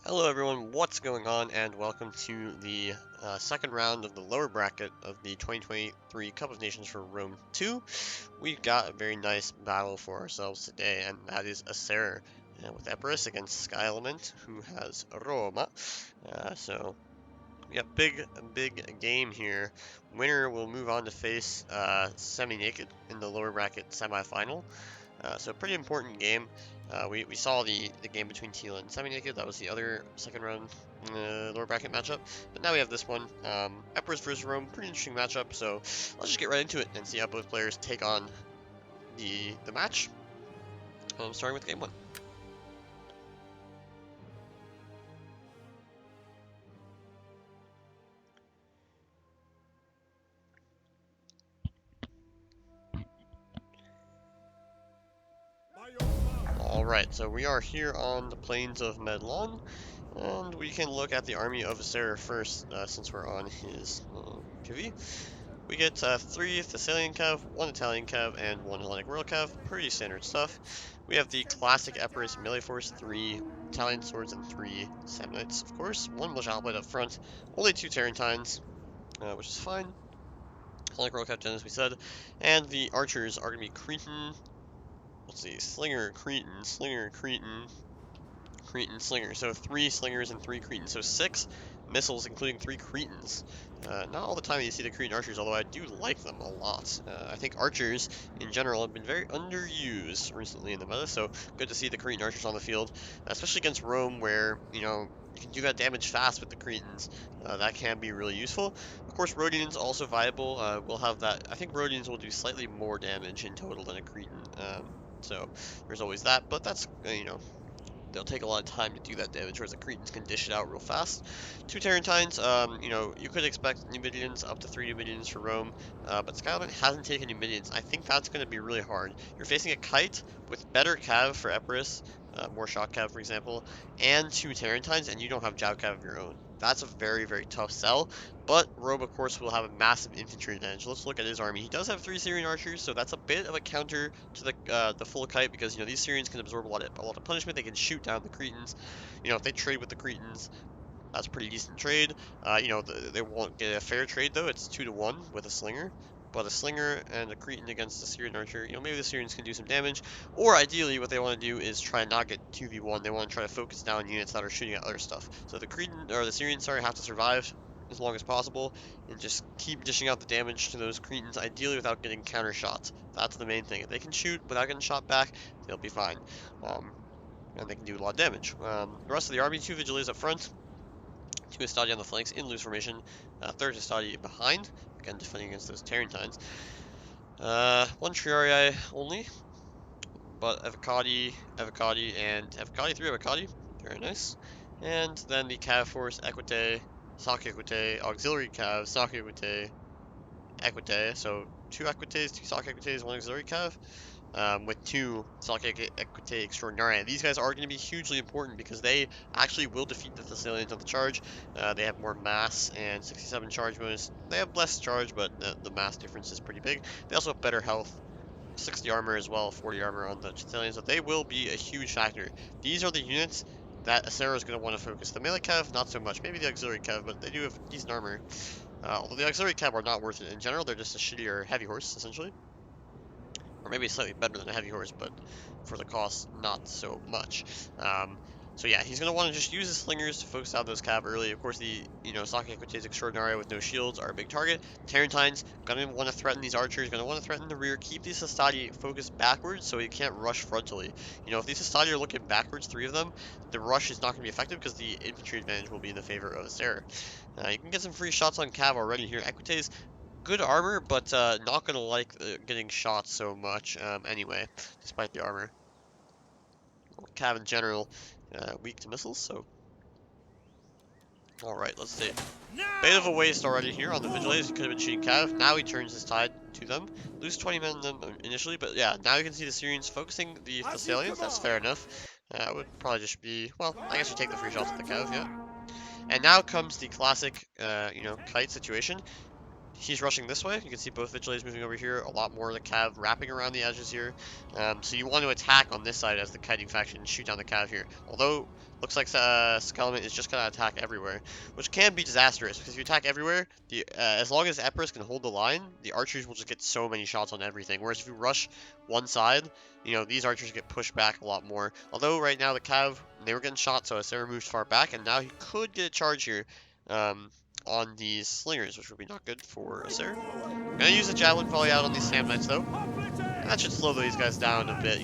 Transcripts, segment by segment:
Hello everyone, what's going on, and welcome to the second round of the lower bracket of the 2023 Cup of Nations for Rome 2. We've got a very nice battle for ourselves today, and that is Asseror with Epirus against Skyelement, who has Roma. So we got big game here. Winner will move on to face Semi-Naked in the lower bracket semi-final. So pretty important game. We saw the game between Tila and Semi-Naked. That was the other second round lower bracket matchup. But now we have this one. Epirus versus Rome, pretty interesting matchup. So let's just get right into it and see how both players take on the match. Starting with game one. Alright, so we are here on the plains of Medlon, and we can look at the army of Asseror first, since we're on his PV. We get 3 Thessalian Cav, 1 Italian Cav, and 1 Hellenic Royal Cav. Pretty standard stuff. We have the classic Epirus melee force, 3 Italian swords, and 3 Samnites, of course. 1 Militia Hoplite up front, only 2 Tarentines, which is fine. Hellenic Royal Cav, as we said. And the archers are going to be Cretan. Let's see, Slinger, Cretan, Slinger, Cretan, Cretan, Slinger. So 3 Slingers and 3 Cretans. So 6 missiles, including 3 Cretans. Not all the time you see the Cretan archers, although I do like them a lot. I think archers, in general, have been very underused recently in the meta, so good to see the Cretan archers on the field, especially against Rome, where, you know, you can do that damage fast with the Cretans. That can be really useful. Of course, Rhodians also viable. We'll have that. I think Rhodians will do slightly more damage in total than a Cretan. So there's always that, but that's, you know, they'll take a lot of time to do that damage, whereas the Cretans can dish it out real fast. 2 Tarentines, you know, you could expect Numidians, up to 3 Numidians for Rome, but Skyelement hasn't taken Numidians. I think that's going to be really hard. You're facing a Kite with better Cav for Epirus, more Shock Cav, for example, and 2 Tarentines, and you don't have Jow Cav of your own. That's a very tough sell, but Rome, of course, will have a massive infantry advantage. Let's look at his army. He does have 3 Syrian archers, so that's a bit of a counter to the full Kite, because, you know, these Syrians can absorb a lot of punishment. They can shoot down the Cretans. You know, if they trade with the Cretans, that's a pretty decent trade. You know, they won't get a fair trade, though. It's 2-to-1 with a Slinger. But a Slinger and a Cretan against a Syrian Archer, you know, maybe the Syrians can do some damage. Or ideally, what they want to do is try and not get 2v1. They want to try to focus down units that are shooting at other stuff. So the Cretan, or the Syrians, sorry, have to survive as long as possible and just keep dishing out the damage to those Cretans, ideally without getting counter shots. That's the main thing. If they can shoot without getting shot back, they'll be fine. And they can do a lot of damage. The rest of the army, 2 Vigiles up front, 2 Estadi on the flanks in loose formation, 3rd Estadi behind, again defending against those Tarentines. 1 Triarii only, but Evocati, and Evocati, 3 Evocati, very nice. And then the Cav Force, Equite, Soc Equite, Auxiliary Cav, Soc Equite, Equite, so 2 Equites, 2 Soc Equites, 1 Auxiliary Cav. With 2 Soc Equite Extraordinary. These guys are going to be hugely important because they actually will defeat the Thessalians on the charge. They have more mass and 67 charge bonus. They have less charge, but the mass difference is pretty big. They also have better health, 60 armor as well, 40 armor on the Thessalians, so they will be a huge factor. These are the units that Asseror is going to want to focus. The melee Cav, not so much. Maybe the Auxiliary Cav, but they do have decent armor. Although the Auxiliary Cav are not worth it in general, they're just a shittier heavy horse, essentially. Or maybe slightly better than a heavy horse, but for the cost, not so much. So yeah, he's going to want to just use his slingers to focus out those cav early. Of course, the, you know, Soc Equites Extraordinary with no shields are a big target. Tarentines going to want to threaten these archers, going to want to threaten the rear. Keep these Hastati focused backwards so he can't rush frontally. You know, if these Hastati are looking backwards, 3 of them, the rush is not going to be effective because the infantry advantage will be in the favor of Asseror. You can get some free shots on cav already here. Equites, good armor, but not gonna like getting shot so much anyway, despite the armor. Cav in general, weak to missiles, so. Alright, let's see. Bit of a waste already here on the Vigiles. He could have been shooting Cav. Now he turns his tide to them. Lose 20 men on them initially, but yeah, now you can see the Syrians focusing the Thessalians. That's fair enough. Would probably just be, well, I guess you take the free shots at the Cav, yeah. And now comes the classic, you know, Kite situation. he's rushing this way. You can see both Vigiles moving over here. A lot more of the Cav wrapping around the edges here. So you want to attack on this side as the kiting faction and shoot down the Cav here. Although, looks like Skyelement is just going to attack everywhere, which can be disastrous, because if you attack everywhere, as long as Epirus can hold the line, the archers will just get so many shots on everything. Whereas if you rush one side, these archers get pushed back a lot more. Although right now the Cav, they were getting shot, so Asseror moved far back, and now he could get a charge here. On these slingers, which would be not good for Asseror. Gonna use a javelin volley out on these Samnites though. And that should slow these guys down a bit,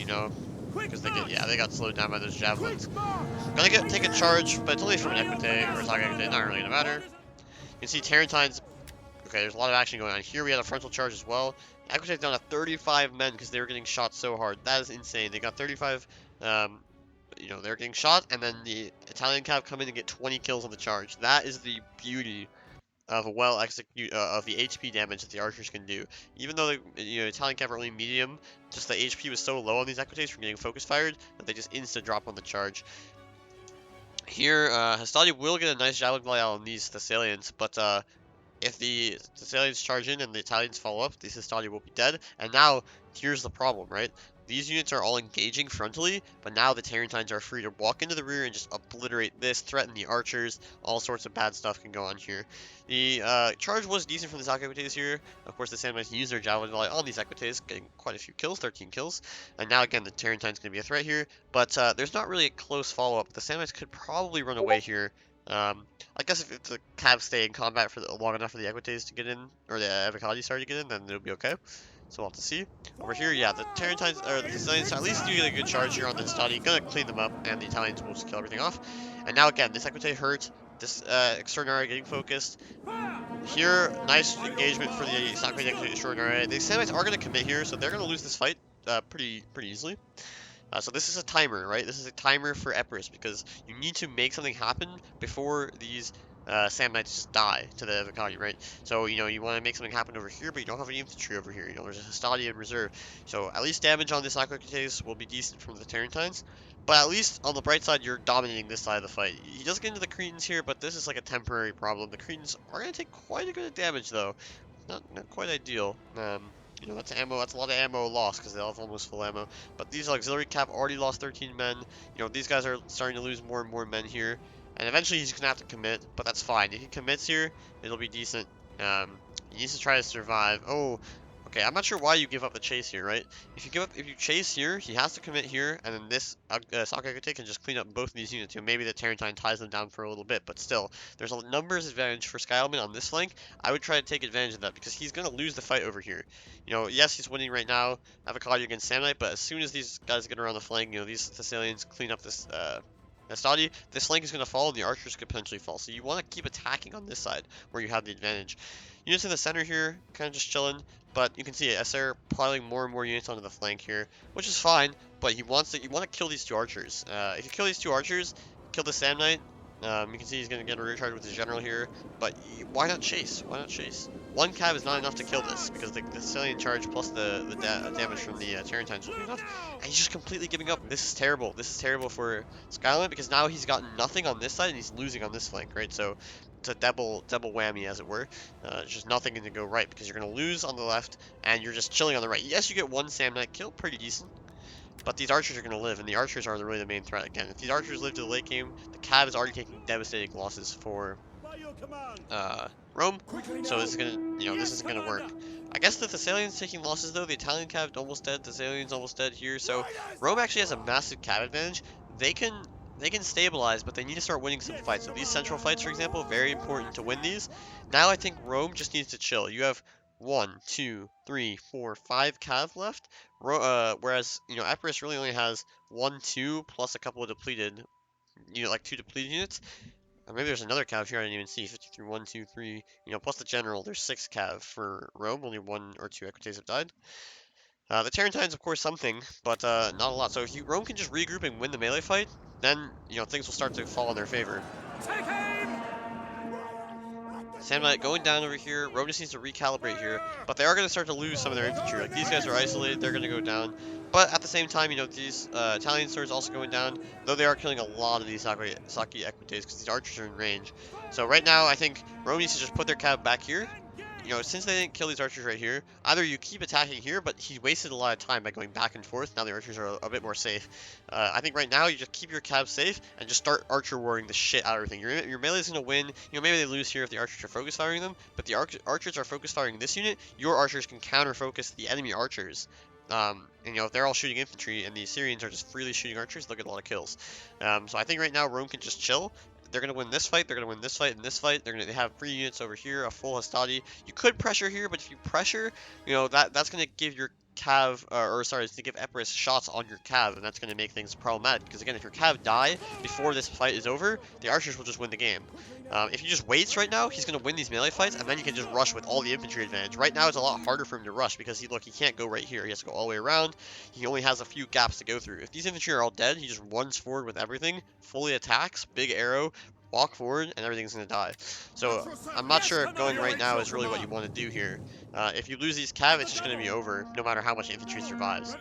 because they got slowed down by those javelins. Gonna take a charge, but it's only from an Equite or a Saga Equite, not really gonna matter. You can see Tarentines. Okay, there's a lot of action going on here. We had a frontal charge as well. Equite's down to 35 men because they were getting shot so hard. That is insane. They got 35. They're getting shot, and then the Italian Cav come in and get 20 kills on the charge. That is the beauty of of the HP damage that the archers can do. Even though the Italian Cav are only medium, just the HP was so low on these Equites from getting focus fired that they just insta drop on the charge. Here, Hastati will get a nice javelin volley out on these Thessalians, but if the Thessalians charge in and the Italians follow up, these Hastati will be dead. And now, here's the problem, right? These units are all engaging frontally, but now the Tarentines are free to walk into the rear and just obliterate this, threaten the archers. All sorts of bad stuff can go on here. The charge was decent from the Saga Equites here. Of course, the Samnites use their javelin volley on these Equites, getting quite a few kills, 13 kills. And now again, the Tarentine's going to be a threat here, but there's not really a close follow-up. The Samnites could probably run away here. I guess if the Cavs stay in combat for long enough for the Equites to get in, or the Avocati to get in, then it'll be okay. So we'll have to see. Over here, yeah, the Tarentines, or the Thessalians, at least do get a good charge here on the Hastati. Gonna clean them up, and the Italians will just kill everything off. And now again, this Equite hurt. This Extraordinary getting focused. Here, nice engagement for the Saga Extraordinary. The Samnites are gonna commit here, so they're gonna lose this fight pretty easily. So this is a timer, right? This is a timer for Epirus because you need to make something happen before these Samnites just die to the Avocati, right? So, you want to make something happen over here, but you don't have any infantry over here. There's a Hastati in reserve. So at least damage on this Aquacates will be decent from the Tarentines. But at least on the bright side, you're dominating this side of the fight. He does get into the Cretans here, but this is like a temporary problem. The Cretans are going to take quite a bit of damage, though. Not quite ideal. That's ammo. That's a lot of ammo lost because they all have almost full ammo. But these auxiliary Cav already lost 13 men. These guys are starting to lose more and more men here. And eventually he's going to have to commit, but that's fine. If he commits here, it'll be decent. He needs to try to survive. Oh, okay. I'm not sure why you give up the chase here, right? If you chase here, he has to commit here, and then this Saga can just clean up both of these units. Maybe the Tarentine ties them down for a little bit, but still, there's a numbers advantage for Skyelement on this flank. I would try to take advantage of that because he's going to lose the fight over here. Yes, he's winning right now, Avocati against Samnite, but as soon as these guys get around the flank, these Thessalians clean up this Hastati, this flank is going to fall and the archers could potentially fall. So you want to keep attacking on this side where you have the advantage. Units in the center here, kind of just chilling, but you can see Asseror piling more and more units onto the flank here, which is fine, but you want to kill these two archers. If you kill these two archers, kill the Samnite, you can see he's going to get a recharge with his general here, but why not chase? Why not chase? One Cav is not enough to kill this, because the Thessalian charge plus the damage from the Tarentines will be enough, and he's just completely giving up. This is terrible. This is terrible for Skyelement, because now he's got nothing on this side, and he's losing on this flank, right? So it's a double whammy, as it were. It's just nothing going to go right, because you're going to lose on the left, and you're just chilling on the right. Yes, you get one Samnite kill, pretty decent. But these archers are going to live, and the archers are really the main threat. Again, if these archers live to the late game, the Cav is already taking devastating losses for Rome. So this is this isn't gonna work. I guess the Thessalians taking losses though. The Italian Cav almost dead. The Thessalians almost dead here. So Rome actually has a massive Cav advantage. They can stabilize, but they need to start winning some fights. So these central fights, for example, very important to win these. Now I think Rome just needs to chill. You have 1, 2, 3, 4, 5 Cav left. Whereas Epirus really only has 1, 2 plus a couple of depleted, like 2 depleted units. Or maybe there's another Cav here I didn't even see. 53, 1, 2, 3. Plus the general, there's 6 Cav for Rome. Only 1 or 2 Equites have died. The Tarentines, of course, something, but not a lot. So if Rome can just regroup and win the melee fight, then things will start to fall in their favor. Samnite going down over here. Rome just needs to recalibrate here, but they are going to start to lose some of their infantry. Like these guys are isolated, they're going to go down. But at the same time, these Italian swords also going down, though they are killing a lot of these Saki Equites because these archers are in range. So right now, I think Rome needs to just put their Cav back here. you know, since they didn't kill these archers right here, either you keep attacking here, but he wasted a lot of time by going back and forth. Now the archers are a bit more safe. I think right now you just keep your cabs safe and just start archer warring the shit out of everything. Your melee's gonna win. You know, maybe they lose here if the archers are focus firing them, but the archers are focus firing this unit. Your archers can counter focus the enemy archers. And you know, if they're all shooting infantry and the Assyrians are just freely shooting archers, they'll get a lot of kills. So I think right now Rome can just chill. They're going to win this fight, they're going to win this fight, and this fight. They're going to have 3 units over here, a full Hastati. You could pressure here, but if you pressure, you know, that's going to give your Cav, or sorry, it's to give Epirus shots on your Cav, and that's going to make things problematic. Because again, if your Cav die before this fight is over, the archers will just win the game. If he just waits right now, he's going to win these melee fights, and then you can just rush with all the infantry advantage. Right now, it's a lot harder for him to rush, because he can't go right here. He has to go all the way around. He only has a few gaps to go through. If these infantry are all dead, he just runs forward with everything, fully attacks, big arrow, walk forward, and everything's going to die. So I'm not sure if going right now is really what you want to do here. If you lose these cav, it's just going to be over, no matter how much infantry survives.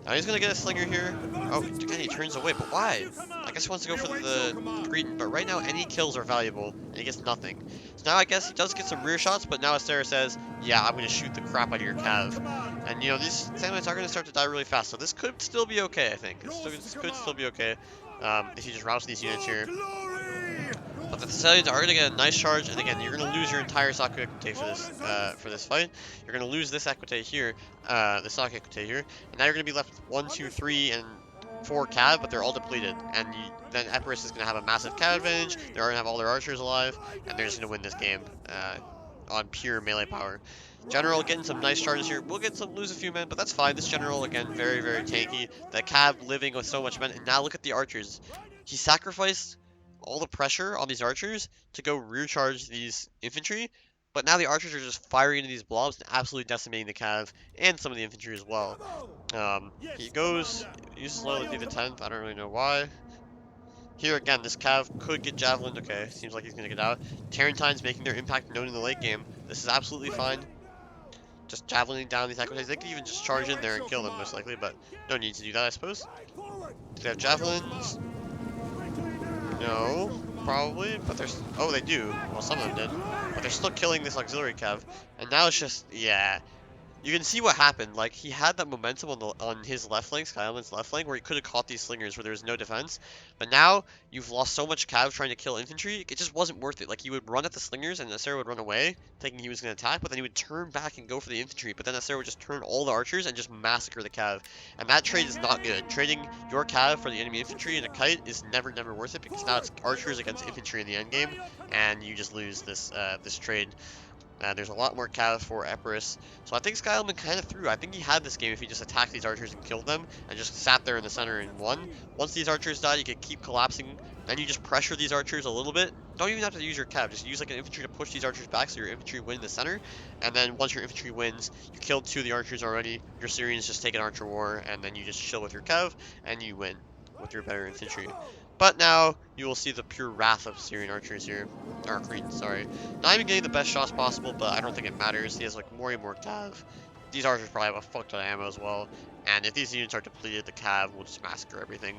Now he's going to get a slinger here. Oh, again, he turns away, but why? I guess he wants to go for the Cretan, but right now any kills are valuable, and he gets nothing. So now I guess he does get some rear shots, but now Asseror says, yeah, I'm going to shoot the crap out of your cav. And, you know, these Skyelements are going to start to die really fast, so this could still be okay, I think. This could still be okay if you just rouse these units here. But the Thessalians are going to get a nice charge, and again, you're going to lose your entire Saku Equite for this fight. You're going to lose this Equite here, the Saku Equite here, and now you're going to be left with 1, 2, 3, and 4 cav, but they're all depleted. And then Epirus is going to have a massive cav advantage, they're going to have all their archers alive, and they're just going to win this game on pure melee power. General getting some nice charges here. We'll lose a few men, but that's fine. This general, again, very, very tanky. The cav living with so much men, and now look at the archers. He sacrificed all the pressure on these archers to go rear charge these infantry, but now the archers are just firing into these blobs and absolutely decimating the cav and some of the infantry as well. He uses loyalty the 10th, I don't really know why. Here again, this cav could get javelined. Okay, seems like he's gonna get out. Tarentines making their impact known in the late game. This is absolutely fine. Just javelining down these Equites. They could even just charge in there and kill them most likely, but no need to do that, I suppose. Do they have javelins? No, probably, but there's... Oh, they do. Well, some of them did. But they're still killing this auxiliary cav. And now it's just... Yeah. You can see what happened. Like, he had that momentum on his left flank, Skyeelement's left flank, where he could have caught these slingers where there was no defense. But now, you've lost so much cav trying to kill infantry, it just wasn't worth it. Like, he would run at the slingers, and Asseror would run away, thinking he was going to attack, but then he would turn back and go for the infantry. But then Asseror would just turn all the archers and just massacre the cav. And that trade is not good. Trading your cav for the enemy infantry in a kite is never worth it, because now it's archers against infantry in the endgame, and you just lose this trade. There's a lot more cav for Epirus, so I think Skyelement kind of threw. I think he had this game if he just attacked these archers and killed them, and just sat there in the center and won. Once these archers died, you could keep collapsing, then you just pressure these archers a little bit. Don't even have to use your cav, just use like an infantry to push these archers back so your infantry win in the center, and then once your infantry wins, you killed 2 of the archers already, your Syrians just take an archer war, and then you just chill with your cav, and you win with your better infantry. But now, you will see the pure wrath of Syrian archers here. Or Cretans, sorry. Not even getting the best shots possible, but I don't think it matters. He has like more and more cav. These archers probably have a fuck ton of ammo as well. And if these units are depleted, the cav will just massacre everything.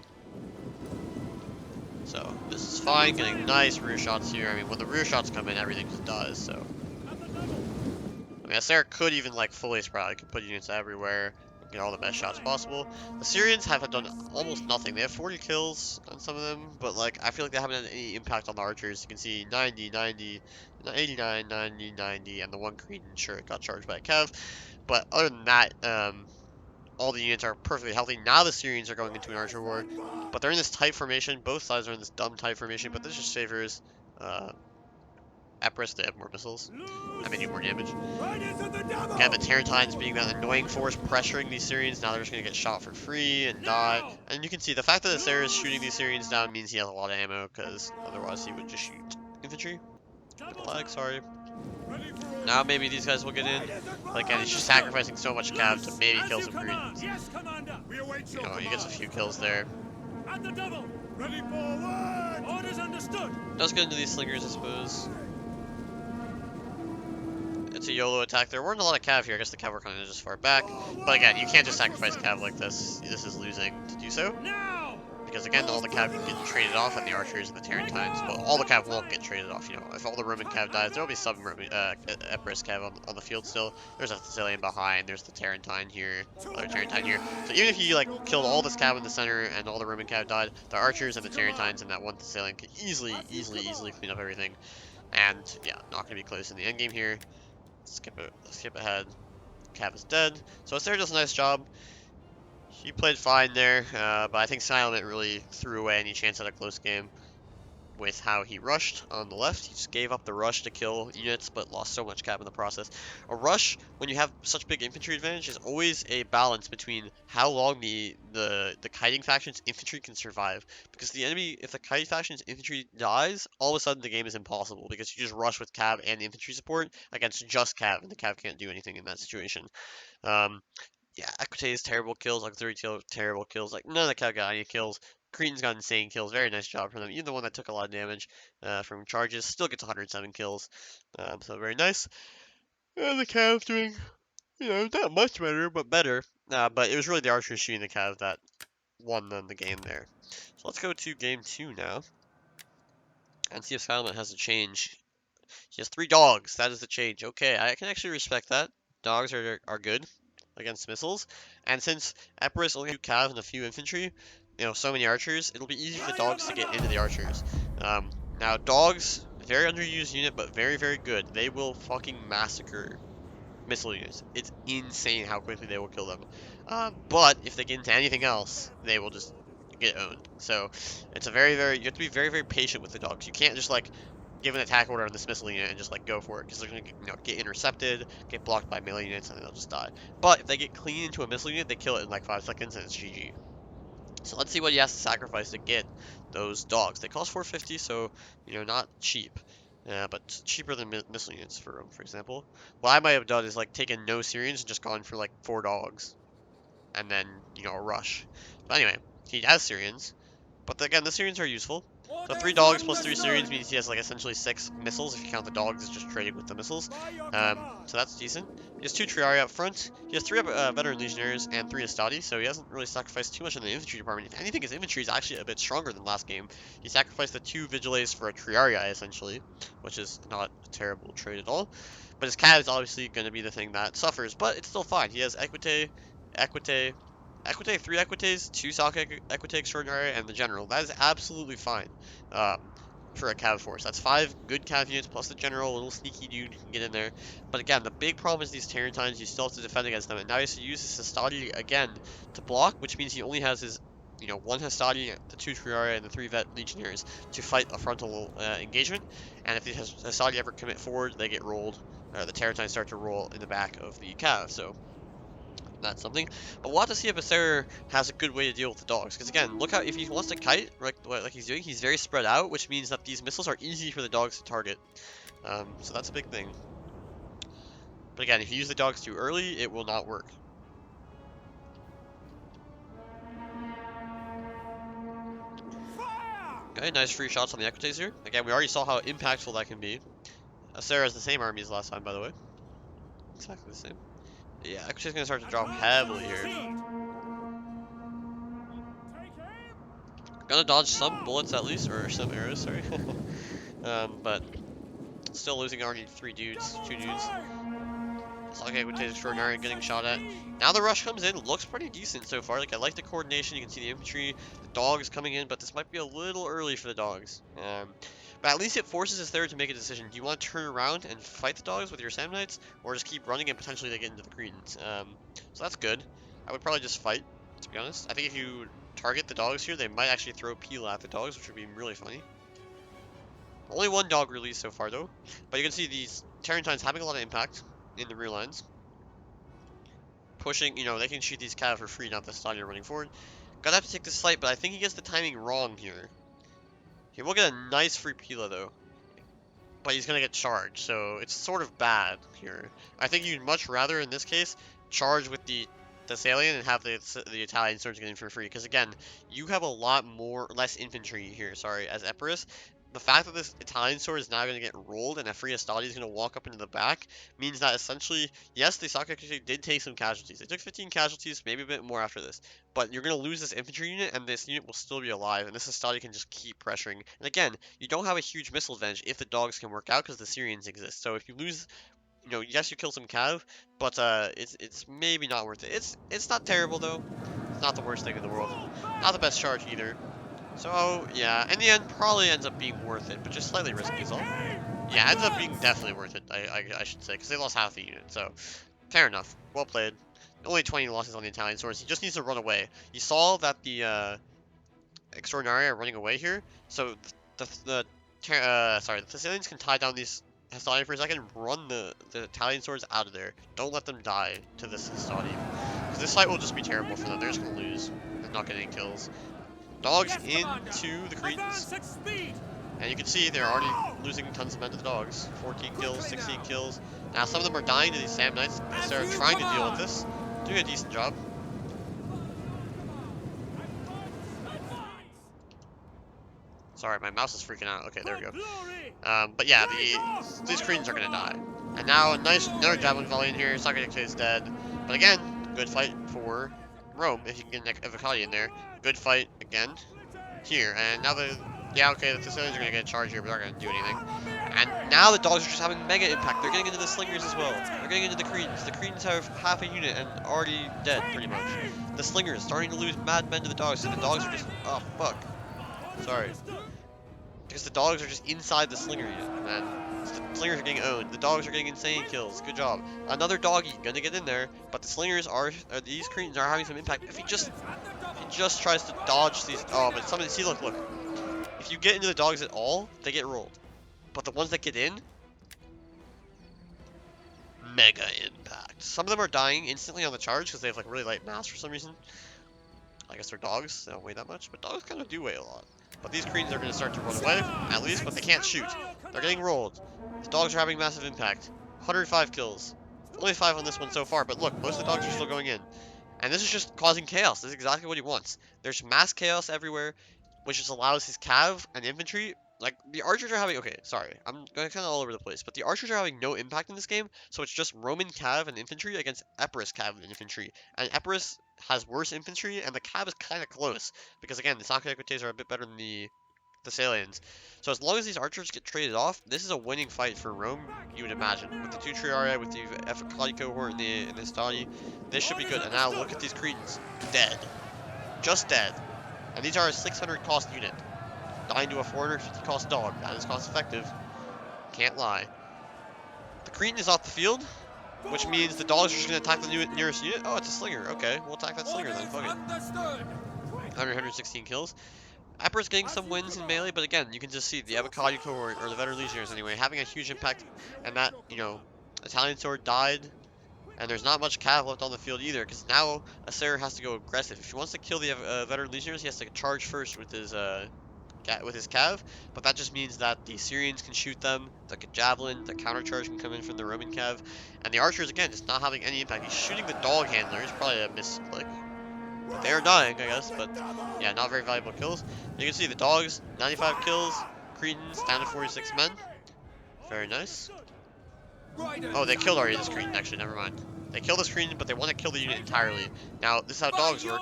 So, this is fine. Getting nice rear shots here. I mean, when the rear shots come in, everything just does, so. I mean, Asseror could even like fully sprout. He could put units everywhere. Get all the best shots possible. The Syrians have done almost nothing. They have 40 kills on some of them, but like I feel like they haven't had any impact on the archers. You can see 90, 90, 89, 90, 90, and the one Cretan, sure, it got charged by a Kev. But other than that, all the units are perfectly healthy. Now the Syrians are going into an archer war, but they're in this tight formation. Both sides are in this dumb tight formation, but this just favors Epirus. They have more missiles, and they do more damage. Again, the Tarentines being that annoying force pressuring these Syrians, now they're just going to get shot for free and die. And you can see the fact that Asseror is shooting these Syrians down means he has a lot of ammo, because otherwise he would just shoot infantry. Lag, sorry. Now maybe these guys will get in. But again, he's just sacrificing so much cav to maybe kill some Cretans. You know, he gets a few kills there. Does get into these slingers, I suppose. It's a YOLO attack. There weren't a lot of cav here. I guess the cav were kind of just far back. But again, you can't just sacrifice cav like this. This is losing to do so. because again, all the cav can get traded off, and the archers and the Tarentines, well, all the cav won't get traded off, you know. If all the Roman cav dies, there'll be some Epirus cav on the field still. There's a Thessalian behind, there's the Tarentine here, other Tarentine here. So even if you, like, killed all this cav in the center and all the Roman cav died, the archers and the Tarentines and that one Thessalian could easily clean up everything. And, yeah, not gonna be close in the endgame here. Skip ahead. Cav is dead. So Asseror does a nice job. He played fine there, but I think Skyelement really threw away any chance at a close game with how he rushed on the left. He just gave up the rush to kill units, but lost so much cap in the process. A rush, when you have such big infantry advantage, is always a balance between how long the kiting faction's infantry can survive. Because the enemy, if the kiting faction's infantry dies, all of a sudden the game is impossible, because you just rush with cav and infantry support against just cav, and the cav can't do anything in that situation. Yeah, Equité's terrible kills, Auxiliary terrible kills. Like, none of the cav got any kills. Cretan's got insane kills. Very nice job from them. Even the one that took a lot of damage from charges still gets 107 kills. So very nice. And the cav doing, you know, not much better, but better. But it was really the archers shooting the cav that won them the game there. So let's go to game 2 now. And see if Skyelement has a change. He has 3 dogs. That is the change. Okay, I can actually respect that. Dogs are good against missiles. And since Epirus only has 2 cav and a few infantry, you know, so many archers, it'll be easy for the dogs to get into the archers. Now, dogs, very underused unit, but very good. They will fucking massacre missile units. It's insane how quickly they will kill them. But if they get into anything else, they will just get owned. So it's a you have to be very patient with the dogs. You can't just like give an attack order on this missile unit and just like go for it, because they're gonna get intercepted, get blocked by melee units, and they'll just die. But if they get clean into a missile unit, they kill it in like 5 seconds and it's GG. So let's see what he has to sacrifice to get those dogs. They cost 450, so, you know, not cheap. But cheaper than missile units for example. What I might have done is like taken no Syrians and just gone for like 4 dogs. And then, you know, a rush. But anyway, he has Syrians. But again, the Syrians are useful. So 3 dogs plus 3 Syrians means he has like essentially 6 missiles if you count the dogs as just trading with the missiles. So that's decent. He has 2 Triarii up front. He has 3 veteran legionnaires and 3 Astati, so he hasn't really sacrificed too much in the infantry department. If anything, his infantry is actually a bit stronger than last game. He sacrificed the 2 Vigiles for a Triarii essentially, which is not a terrible trade at all. But his cav is obviously going to be the thing that suffers, but it's still fine. He has Equite, 3 Equites, 2 Salk Equite Extraordinary, and the General. That is absolutely fine for a cav force. That's 5 good cav units plus the General, a little sneaky dude who can get in there. But again, the big problem is these Tarentines, you still have to defend against them, and now he has to use his Hastati again to block, which means he only has his, you know, 1 Hastati, the 2 Triarii, and the 3 Vet Legionnaires to fight a frontal engagement. And if the Hastati ever commit forward, they get rolled, the Tarentines start to roll in the back of the cav, so that's something. But we'll have to see if Asseror has a good way to deal with the dogs. Because again, look how, if he wants to kite, like he's doing, he's very spread out, which means that these missiles are easy for the dogs to target. So that's a big thing. But again, if you use the dogs too early, it will not work. Okay, nice free shots on the Equites here. Again, we already saw how impactful that can be. Asseror has the same army as last time, by the way. Exactly the same. Yeah, Equites is going to start to drop heavily here. Gonna dodge some bullets at least, or some arrows, sorry. But still losing already 2 dudes. It's okay with Extraordinary getting shot at. Now the rush comes in, looks pretty decent so far. Like, I like the coordination, you can see the infantry, the dogs coming in, but this might be a little early for the dogs. But at least it forces his third to make a decision. Do you want to turn around and fight the dogs with your Samnites, or just keep running and potentially they get into the Cretans? So that's good. I would probably just fight, to be honest. I think if you target the dogs here, they might actually throw Pila at the dogs, which would be really funny. Only 1 dog released so far, though. But you can see these Tarentines having a lot of impact in the rear lines. Pushing, you know, they can shoot these cav for free, not the Stadier running forward. Gonna have to take this fight, but I think he gets the timing wrong here. He will get a nice free Pila, though. But he's gonna get charged, so it's sort of bad here. I think you'd much rather, in this case, charge with the Thessalian and have the Italian swords getting for free. Because again, you have a lot less infantry here, sorry, as Epirus. the fact that this Italian sword is now going to get rolled and a free Astadi is going to walk up into the back means that essentially, yes, the Sakakuchi did take some casualties. They took 15 casualties, maybe a bit more after this. But you're going to lose this infantry unit, and this unit will still be alive, and this Astadi can just keep pressuring. And again, you don't have a huge missile advantage if the dogs can work out because the Syrians exist. So if you lose, yes, you kill some cav, but it's maybe not worth it. It's not terrible though. It's not the worst thing in the world. Not the best charge either. So, yeah, in the end, probably ends up being worth it, but just slightly risky is all. Yeah, ends up being definitely worth it, I should say, because they lost half the unit, so fair enough. Well played. Only 20 losses on the Italian swords. He just needs to run away. You saw that the Extraordinary are running away here, so the Thessalians can tie down these Hastani for a second and run the Italian swords out of there. Don't let them die to this Hastani. Because this fight will just be terrible for them. They're just going to lose and not get any kills. Dogs into the Cretans. And you can see they're already losing tons of men to the dogs. 14 kills, 16 kills. Now some of them are dying to these Sam Knights because they're trying to deal with this. Doing a decent job. Sorry, my mouse is freaking out. Okay, there we go. But yeah, these Cretans are going to die. And now another Javelin volley in here. Sakakuchi is dead. But again, good fight for Rome if you can get Evocati in there. Good fight again here. And now the Thessalians are going to get a charge here, but they're not going to do anything. And now the dogs are just having mega impact. They're getting into the slingers as well. They're getting into the Cretans. The Cretans have half a unit and already dead, pretty much. The slingers starting to lose mad men to the dogs, so the dogs are just, oh fuck. Sorry. Because the dogs are just inside the slinger unit, man. The slingers are getting owned. The dogs are getting insane kills. Good job. Another doggy gonna get in there, but the slingers are, these Cretans are having some impact. If he just tries to dodge these, oh, but somebody, see, look. If you get into the dogs at all, they get rolled. But the ones that get in, mega impact. Some of them are dying instantly on the charge because they have like really light mass for some reason. I guess they're dogs, they don't weigh that much, but dogs kind of do weigh a lot. But these Cretans are going to start to run away, at least, but they can't shoot. They're getting rolled. The dogs are having massive impact. 105 kills. Only 5 on this one so far, but look, most of the dogs are still going in. And this is just causing chaos. This is exactly what he wants. There's mass chaos everywhere, which just allows his cav and infantry, like, the archers are having, okay, sorry, I'm going kind of all over the place, but the archers are having no impact in this game, so it's just Roman cav and infantry against Epirus cav and infantry. And Epirus has worse infantry, and the cav is kind of close, because again, the Sakakuchi are a bit better than the Thessalians. So as long as these archers get traded off, this is a winning fight for Rome, you would imagine. With the 2 Triarii, with the Efficati cohort in the Stadi, this should be good. And now look at these Cretans. Dead. Just dead. And these are a 600 cost unit. Dying to a 450 cost dog. That is cost effective. Can't lie. The Cretan is off the field, which means the dogs are just going to attack the nearest unit. Oh, it's a slinger. Okay, we'll attack that slinger then. Fuck it. 116 kills. Epirus getting some wins in melee, but again, you can just see the Abacadi cohort, or the Veteran Legionnaires anyway, having a huge impact, and that, Italian sword died, and there's not much cav left on the field either, because now Asseror has to go aggressive. If he wants to kill the Veteran Legionnaires, he has to charge first with his cav, but that just means that the Syrians can shoot them, the Javelin, the countercharge can come in from the Roman cav, and the archers, again, just not having any impact. He's shooting the dog handlers, probably a misclick. They are dying, I guess, but yeah, not very valuable kills. You can see the dogs, 95 kills, Cretans, down to 46 men. Very nice. Oh, they killed already this Cretan, actually, never mind. They killed this Cretan, but they want to kill the unit entirely. Now, this is how dogs work.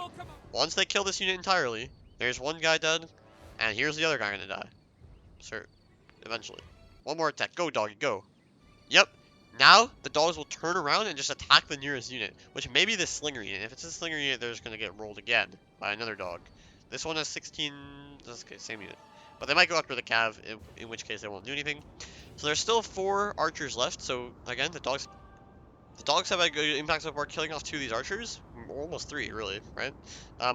Once they kill this unit entirely, there's one guy dead, and here's the other guy gonna die. Sure, eventually. One more attack. Go, doggy, go. Yep. Now, the dogs will turn around and just attack the nearest unit, which may be the slinger unit. If it's a slinger unit, they're just going to get rolled again by another dog. This one has 16, that's okay, same unit. But they might go after the cav, in which case they won't do anything. So there's still 4 archers left, so again, the dogs have a good impact so far, killing off 2 of these archers. Almost 3, really, right?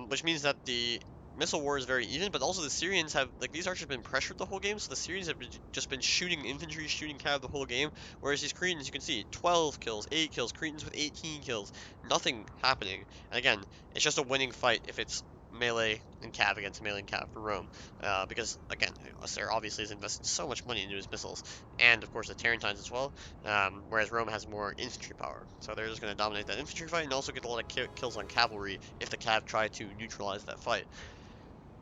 Which means that the missile war is very even, but also the Syrians have, like, these archers have been pressured the whole game, so the Syrians have just been shooting infantry, shooting cav the whole game, whereas these Cretans, you can see, 12 kills, 8 kills, Cretans with 18 kills, nothing happening. And again, it's just a winning fight if it's melee and cav against melee and cav for Rome, because, again, Asseror obviously has invested so much money into his missiles, and, of course, the Tarentines as well, whereas Rome has more infantry power, so they're just going to dominate that infantry fight and also get a lot of kills on cavalry if the cav try to neutralize that fight.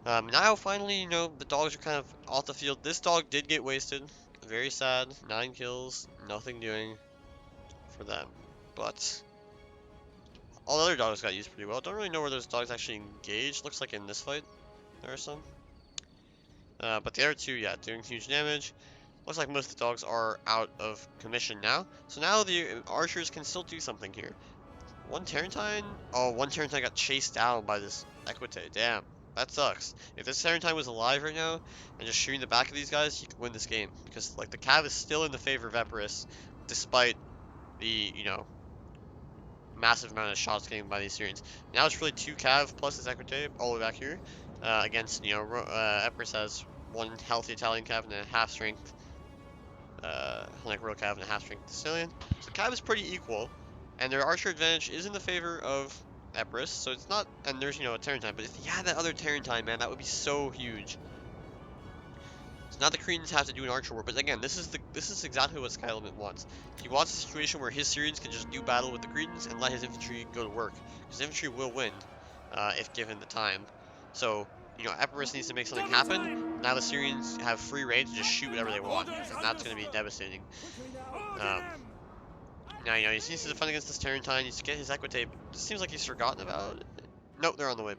Now finally, you know, the dogs are kind of off the field. This dog did get wasted. Very sad. 9 kills, nothing doing for them. But all the other dogs got used pretty well. Don't really know where those dogs actually engaged. Looks like in this fight there are some. But the other two, yeah, doing huge damage. Looks like most of the dogs are out of commission now. So now the archers can still do something here. One Tarantine? Oh, one Tarantine got chased down by this Equite. Damn. That sucks. If this Tarantine was alive right now and just shooting the back of these guys, he could win this game. Because, like, the Cav is still in the favor of Epirus, despite the, you know, massive amount of shots getting by these Syrians. Now it's really 2 Cav plus this Equite all the way back here against, you know, Epirus has 1 healthy Italian Cav and a half strength, like real Cav and a half strength Sicilian. So Cav is pretty equal. And their archer advantage is in the favor of Epirus, so it's not, and there's, you know, a Tarantine, but if you had that other Tarantine, man, that would be so huge. So now the Cretans have to do an archer war, but again, this is exactly what Skyelement wants. He wants a situation where his Syrians can just do battle with the Cretans and let his infantry go to work, because infantry will win, if given the time. So, you know, Epirus needs to make something happen. Now the Syrians have free reign to just shoot whatever they want, and that's going to be devastating. Now, you know, he needs to defend against this Tarantine, he needs to get his Equite. It seems like he's forgotten about it. Nope, they're on the way.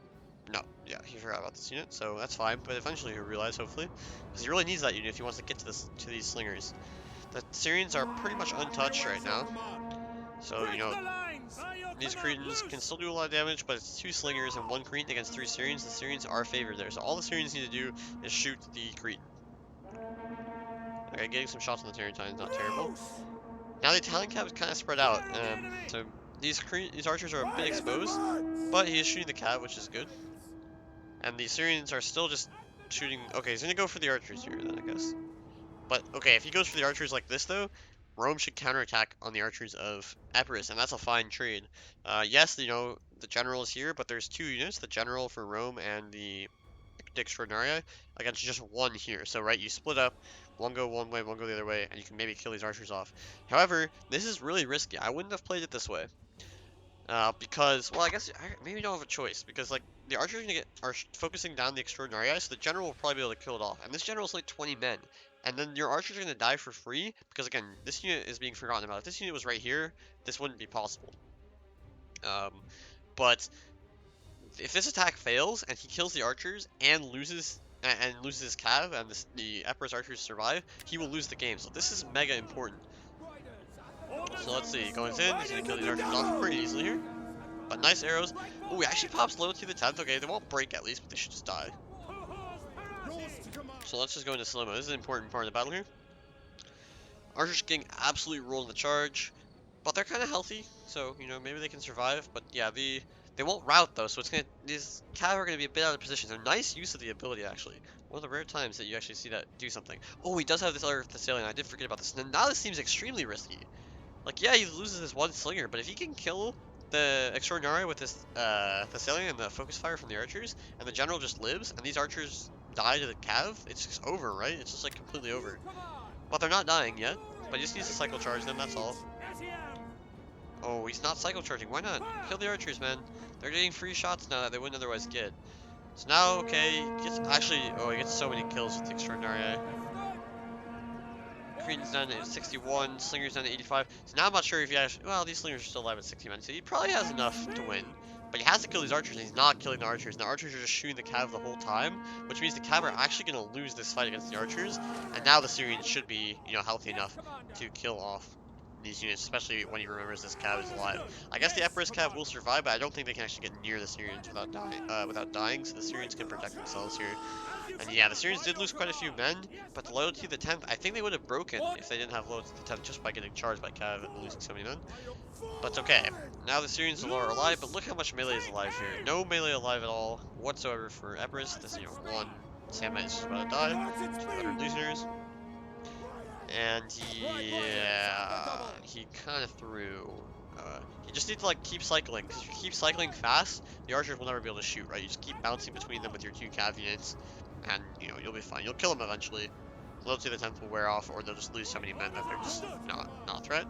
No, yeah, he forgot about this unit, so that's fine, but eventually he'll realize, hopefully. Because he really needs that unit if he wants to get to these slingers. The Syrians are pretty much untouched right now. So, you know, these Cretans can still do a lot of damage, but it's 2 slingers and 1 Cretan against 3 Syrians. The Syrians are favored there, so all the Syrians need to do is shoot the Cretan. Okay, getting some shots on the Tarantine is not terrible. Now the Italian Cav is kind of spread out, so these archers are a bit exposed, but he is shooting the Cav, which is good. And the Syrians are still just shooting. Okay, he's gonna go for the archers here then, I guess. But okay, if he goes for the archers like this though, Rome should counterattack on the archers of Epirus, and that's a fine trade. Yes, you know, the general is here, but there's 2 units, the general for Rome and the Extraordinarii, against just 1 here. So, right, you split up, one go one way, one go the other way, and you can maybe kill these archers off. However, this is really risky. I wouldn't have played it this way. Because, well, I guess maybe you don't have a choice, because, like, the archers are focusing down the Extraordinarii, so the general will probably be able to kill it off. And this general's like 20 men. And then your archers are going to die for free, because, again, this unit is being forgotten about. If this unit was right here, this wouldn't be possible. But if this attack fails and he kills the archers and loses his Cav and the Epirus archers survive, he will lose the game. So this is mega important. So let's see, going in, he's gonna kill these archers off pretty easily here. But nice arrows. Oh, he actually pops loyalty to the 10th. Okay, they won't break at least, but they should just die. So let's just go into slow mo. This is an important part of the battle here. Archers getting absolutely rolled in the charge, but they're kind of healthy, so you know maybe they can survive. But yeah, they won't rout though, so it's gonna these Cav are gonna be a bit out of position. So nice use of the ability actually. One of the rare times that you actually see that do something. Oh, he does have this other Thessalian. I did forget about this. Now this seems extremely risky. Like yeah, he loses this 1 slinger, but if he can kill the Extraordinary with this Thessalian and the focus fire from the archers, and the general just lives, and these archers die to the Cav, it's just over, right? It's just like completely over. But they're not dying yet. But he just needs to cycle charge them, that's all. Oh, he's not cycle charging. Why not? Kill the archers, man. They're getting free shots now that they wouldn't otherwise get. So now, okay, he gets so many kills with the Extraordinarii. Cretan's down to 61, Slinger's down to 85. So now I'm not sure if he actually, well, these Slingers are still alive at 60 men, so he probably has enough to win. But he has to kill these archers, and he's not killing the archers. And the archers are just shooting the Cav the whole time, which means the Cav are actually going to lose this fight against the archers. And now the Syrians should be, you know, healthy enough to kill off these units, especially when he remembers this Cav is alive. I guess the Epirus Cav will survive, but I don't think they can actually get near the Syrians without dying. So the Syrians can protect themselves here. And yeah, the Syrians did lose quite a few men, but the loyalty to the 10th, I think they would have broken if they didn't have loyalty to the 10th just by getting charged by Cav and losing so many men. But it's okay. Now the Syrians are alive, but look how much melee is alive here. No melee alive at all whatsoever for Epirus. This, you know, 1 Sandman is just about to die. 2 better losers. And yeah, he kind of threw. You just need to like keep cycling, because if you keep cycling fast, the archers will never be able to shoot, right? You just keep bouncing between them with your 2 Cav units, and you know you'll be fine. You'll kill them eventually. Loyalty to the 10th will wear off, or they'll just lose so many men that they're just not a threat.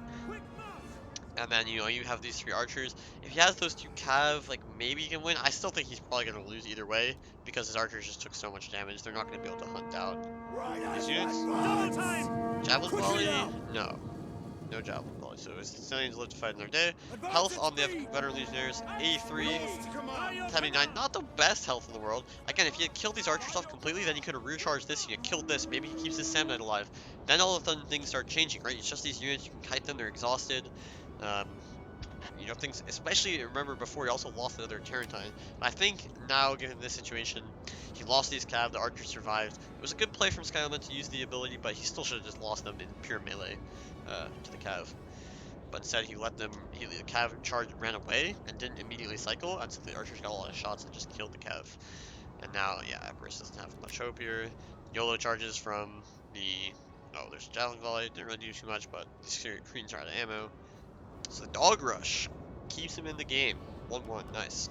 And then, you know, you have these 3 archers. If he has those 2 cav, like, maybe he can win. I still think he's probably going to lose either way, because his archers just took so much damage. They're not going to be able to hunt down these units. Javelin volley? No. No javelin volley. So his Sicilians live to fight another day. Health on the veteran legionnaires, 83, 79. Not the best health in the world. Again, if he had killed these archers off completely, then he could have recharged this. He had killed this. Maybe he keeps his Samnite alive. Then all of a sudden things start changing, right? It's just these units. You can kite them. They're exhausted. You know, things, especially, remember, before he also lost another Tarentine. I think now, given this situation, he lost these cav, the archers survived. It was a good play from Skyelement to use the ability, but he still should have just lost them in pure melee to the cav. But instead, he let them, the cav charge ran away and didn't immediately cycle, and so the archers got a lot of shots and just killed the cav. And now, yeah, Epirus doesn't have much hope here. YOLO charges from the, oh, there's Javelin Volley, didn't really do too much, but these Koreans are out of ammo. So the Dog Rush keeps him in the game. 1-1, nice.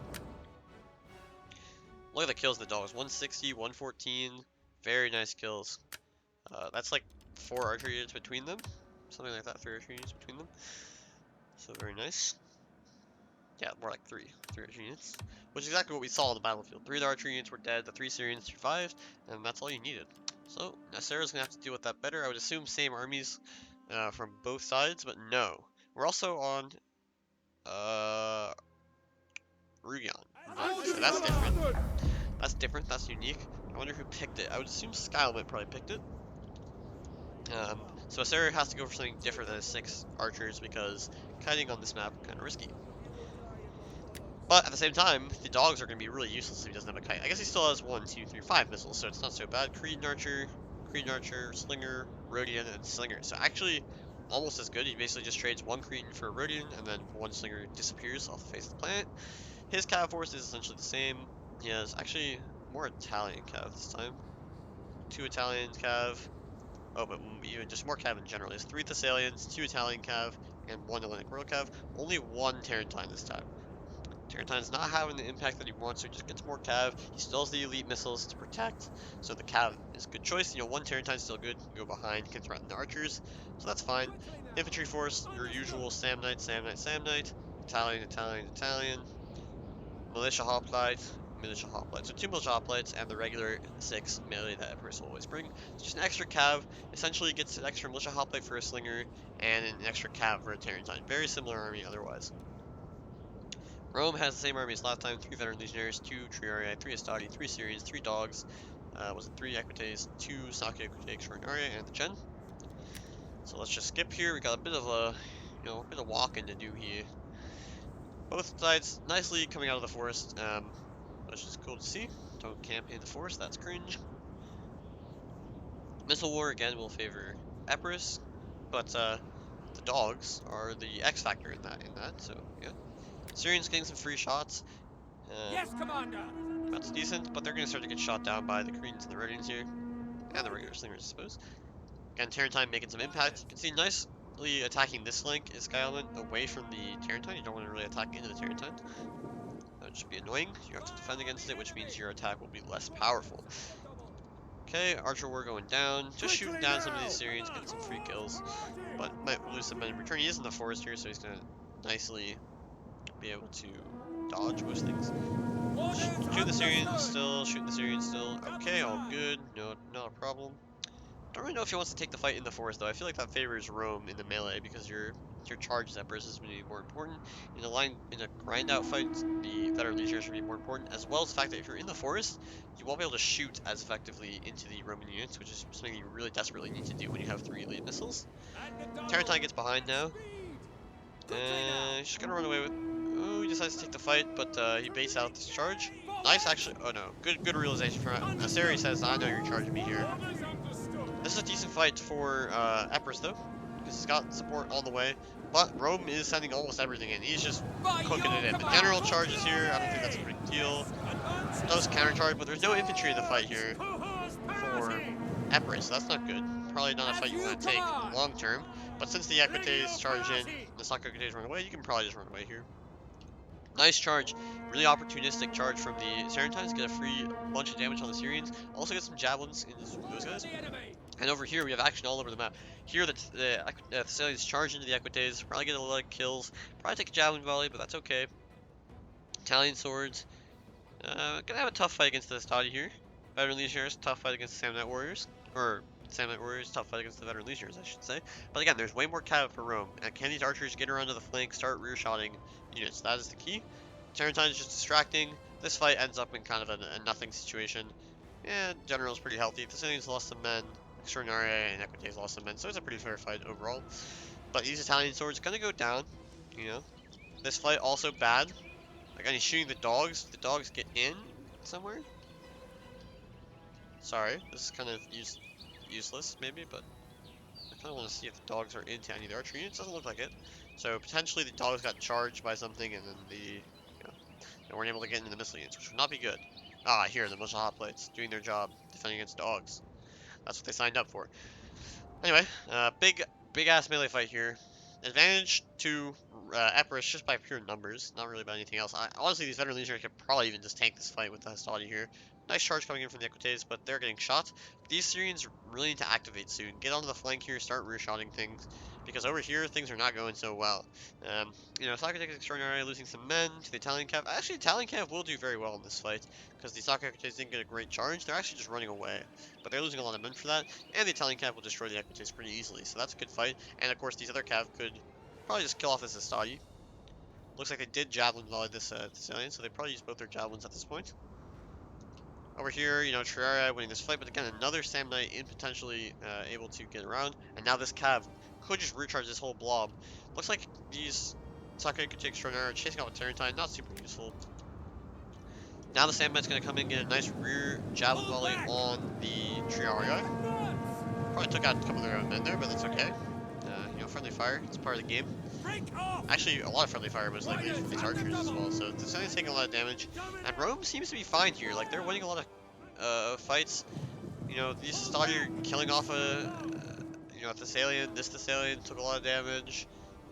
Look at the kills of the dogs. 160, 114. Very nice kills. That's like 4 archery units between them. Something like that, 3 archery units between them. So very nice. Yeah, more like 3 archery units. Which is exactly what we saw on the battlefield. 3 of the archery units were dead, the 3 Syrians survived, and that's all you needed. So, Asseror's gonna have to deal with that better. I would assume same armies from both sides, but no. We're also on Rugion. So that's different. That's different. That's unique. I wonder who picked it. I would assume Skyelement probably picked it. So Asseror has to go for something different than his 6 archers because kiting on this map kind of risky. But at the same time, the dogs are going to be really useless if he doesn't have a kite. I guess he still has 1, 2, 3, 5 missiles, so it's not so bad. Creed Archer, Slinger, Rhodian, and Slinger. So actually, almost as good. He basically just trades 1 Cretan for a Rhodian, and then 1 Slinger disappears off the face of the planet. His cav force is essentially the same. He has actually more Italian cav this time. 2 Italian cav. Oh, but even just more cav in general. He has 3 Thessalians, 2 Italian cav, and 1 Hellenic Royal cav. Only 1 Tarentine this time. Tarentine's not having the impact that he wants, so he just gets more cav. He still has the elite missiles to protect, so the cav is a good choice. You know, 1 Tarentine's still good. You can go behind, can threaten the archers, so that's fine. Infantry force, your usual Samnite, Italian. Militia hoplite. So 2 militia hoplites and the regular 6 melee that Epirus will always bring. So just an extra cav. Essentially gets an extra militia hoplite for a slinger and an extra cav for a Tarentine. Very similar army otherwise. Rome has the same army as last time, 3 veteran legionnaires, 2 Triarii, 3 Astati, 3 Syrians, 3 dogs, was it 3 Equites, 2 Saki Equite Extraordinaria, and the Gen. So let's just skip here. We got a bit of a, you know, a bit of walking to do here. Both sides nicely coming out of the forest, which is cool to see. Don't camp in the forest, that's cringe. Missile War again will favor Epirus, but the dogs are the X factor in that. So yeah, Syrians getting some free shots. Yes, Commander. That's decent, but they're gonna start to get shot down by the Koreans and the Rhodians here, and the regular slingers, I suppose. Again, Tarentine making some impact. You can see nicely attacking this flank is Skyelement away from the Tarentine. You don't want to really attack into the Tarentine. That would just be annoying. You have to defend against it, which means your attack will be less powerful. Okay, Archer War going down. Just shooting down some of these Syrians, getting some free kills. But might lose some men in return. He is in the forest here, so he's going to nicely be able to dodge most things. Shooting the Syrians still. Okay, all good. No, not a problem. Don't really know if he wants to take the fight in the forest, though. I feel like that favors Rome in the melee because your charge Epirus is going to be more important. In a grind out fight, the veteran legionnaires should be more important, as well as the fact that if you're in the forest, you won't be able to shoot as effectively into the Roman units, which is something you really desperately need to do when you have 3 elite missiles. Tarentine gets behind now. And he's just gonna run away with. Oh, he decides to take the fight, but he baits out this charge. Nice, actually. Oh no, good realization from Asseror. Says, "I know you're charging me here." This is a decent fight for Epirus though, because he's got support all the way. But Rome is sending almost everything in. He's just cooking it in. The general charge is here. I don't think that's a big deal. Does counter charge, but there's no infantry in the fight here for Epirus. So that's not good. Probably not a fight you want to take long term. But since the Equites charge in, the Saka Equites run away, you can probably just run away here. Nice charge, really opportunistic charge from the Saracens. Get a free bunch of damage on the Syrians. Also get some javelins in those guys. And over here, we have action all over the map. Here, the Thessalians charge into the Equites, probably get a lot of kills, probably take a Javelin Volley, but that's okay. Italian Swords, gonna have a tough fight against the Stadi here. Veteran Legionnaires, tough fight against the Samnite Warriors. Or, Samnite Warriors, tough fight against the Veteran Legionnaires, I should say. But again, there's way more cav for Rome. And can these archers get around to the flank, start rear-shotting units? That is the key. Tarentine is just distracting. This fight ends up in kind of a nothing situation. Yeah, General's pretty healthy. Thessalians lost some men. Extraordinary and Equites lost some men. So it's a pretty fair fight overall. But these Italian swords gonna go down, you know. This fight also bad. Like, and he's shooting the dogs. The dogs get in somewhere. Sorry, this is kind of useless, maybe, but I kind of want to see if the dogs are into any of the archery units. Doesn't look like it. So potentially the dogs got charged by something, and then they weren't able to get into the missile units, which would not be good. Ah, here, the militia hot plates doing their job, defending against dogs. That's what they signed up for. Anyway, big ass melee fight here. Advantage to Epirus just by pure numbers, not really by anything else. Honestly, these veteran legionnaires could probably even just tank this fight with the Hastati here. Nice charge coming in from the Equites, but they're getting shot. These Syrians really need to activate soon. Get onto the flank here, start rear-shotting things, because over here things are not going so well. Socrates Extraordinary losing some men to the Italian Cav. Actually, Italian Cav will do very well in this fight, because the Socrates didn't get a great charge. They're actually just running away, but they're losing a lot of men for that, and the Italian Cav will destroy the Equites pretty easily, so that's a good fight. And of course, these other Cav could probably just kill off this Astadi. Looks like they did Javelin volley this Thessalian, so they probably use both their Javelins at this point. Over here, Triaria winning this fight, but again, another Samnite in potentially able to get around. And now this Cav could just recharge this whole blob. Looks like these Sakai could take Extraordinary chasing off a Tarentine, not super useful. Now the Samnite's going to come in and get a nice rear Javelin volley on the Triaria. Probably took out a couple of their own men there, but that's okay. Friendly fire, it's part of the game. Actually, a lot of friendly fire was likely from these archers as well, so the Thessalians taking a lot of damage. And Rome seems to be fine here, like they're winning a lot of fights. These Stadi are killing off a Thessalian. This Thessalian took a lot of damage.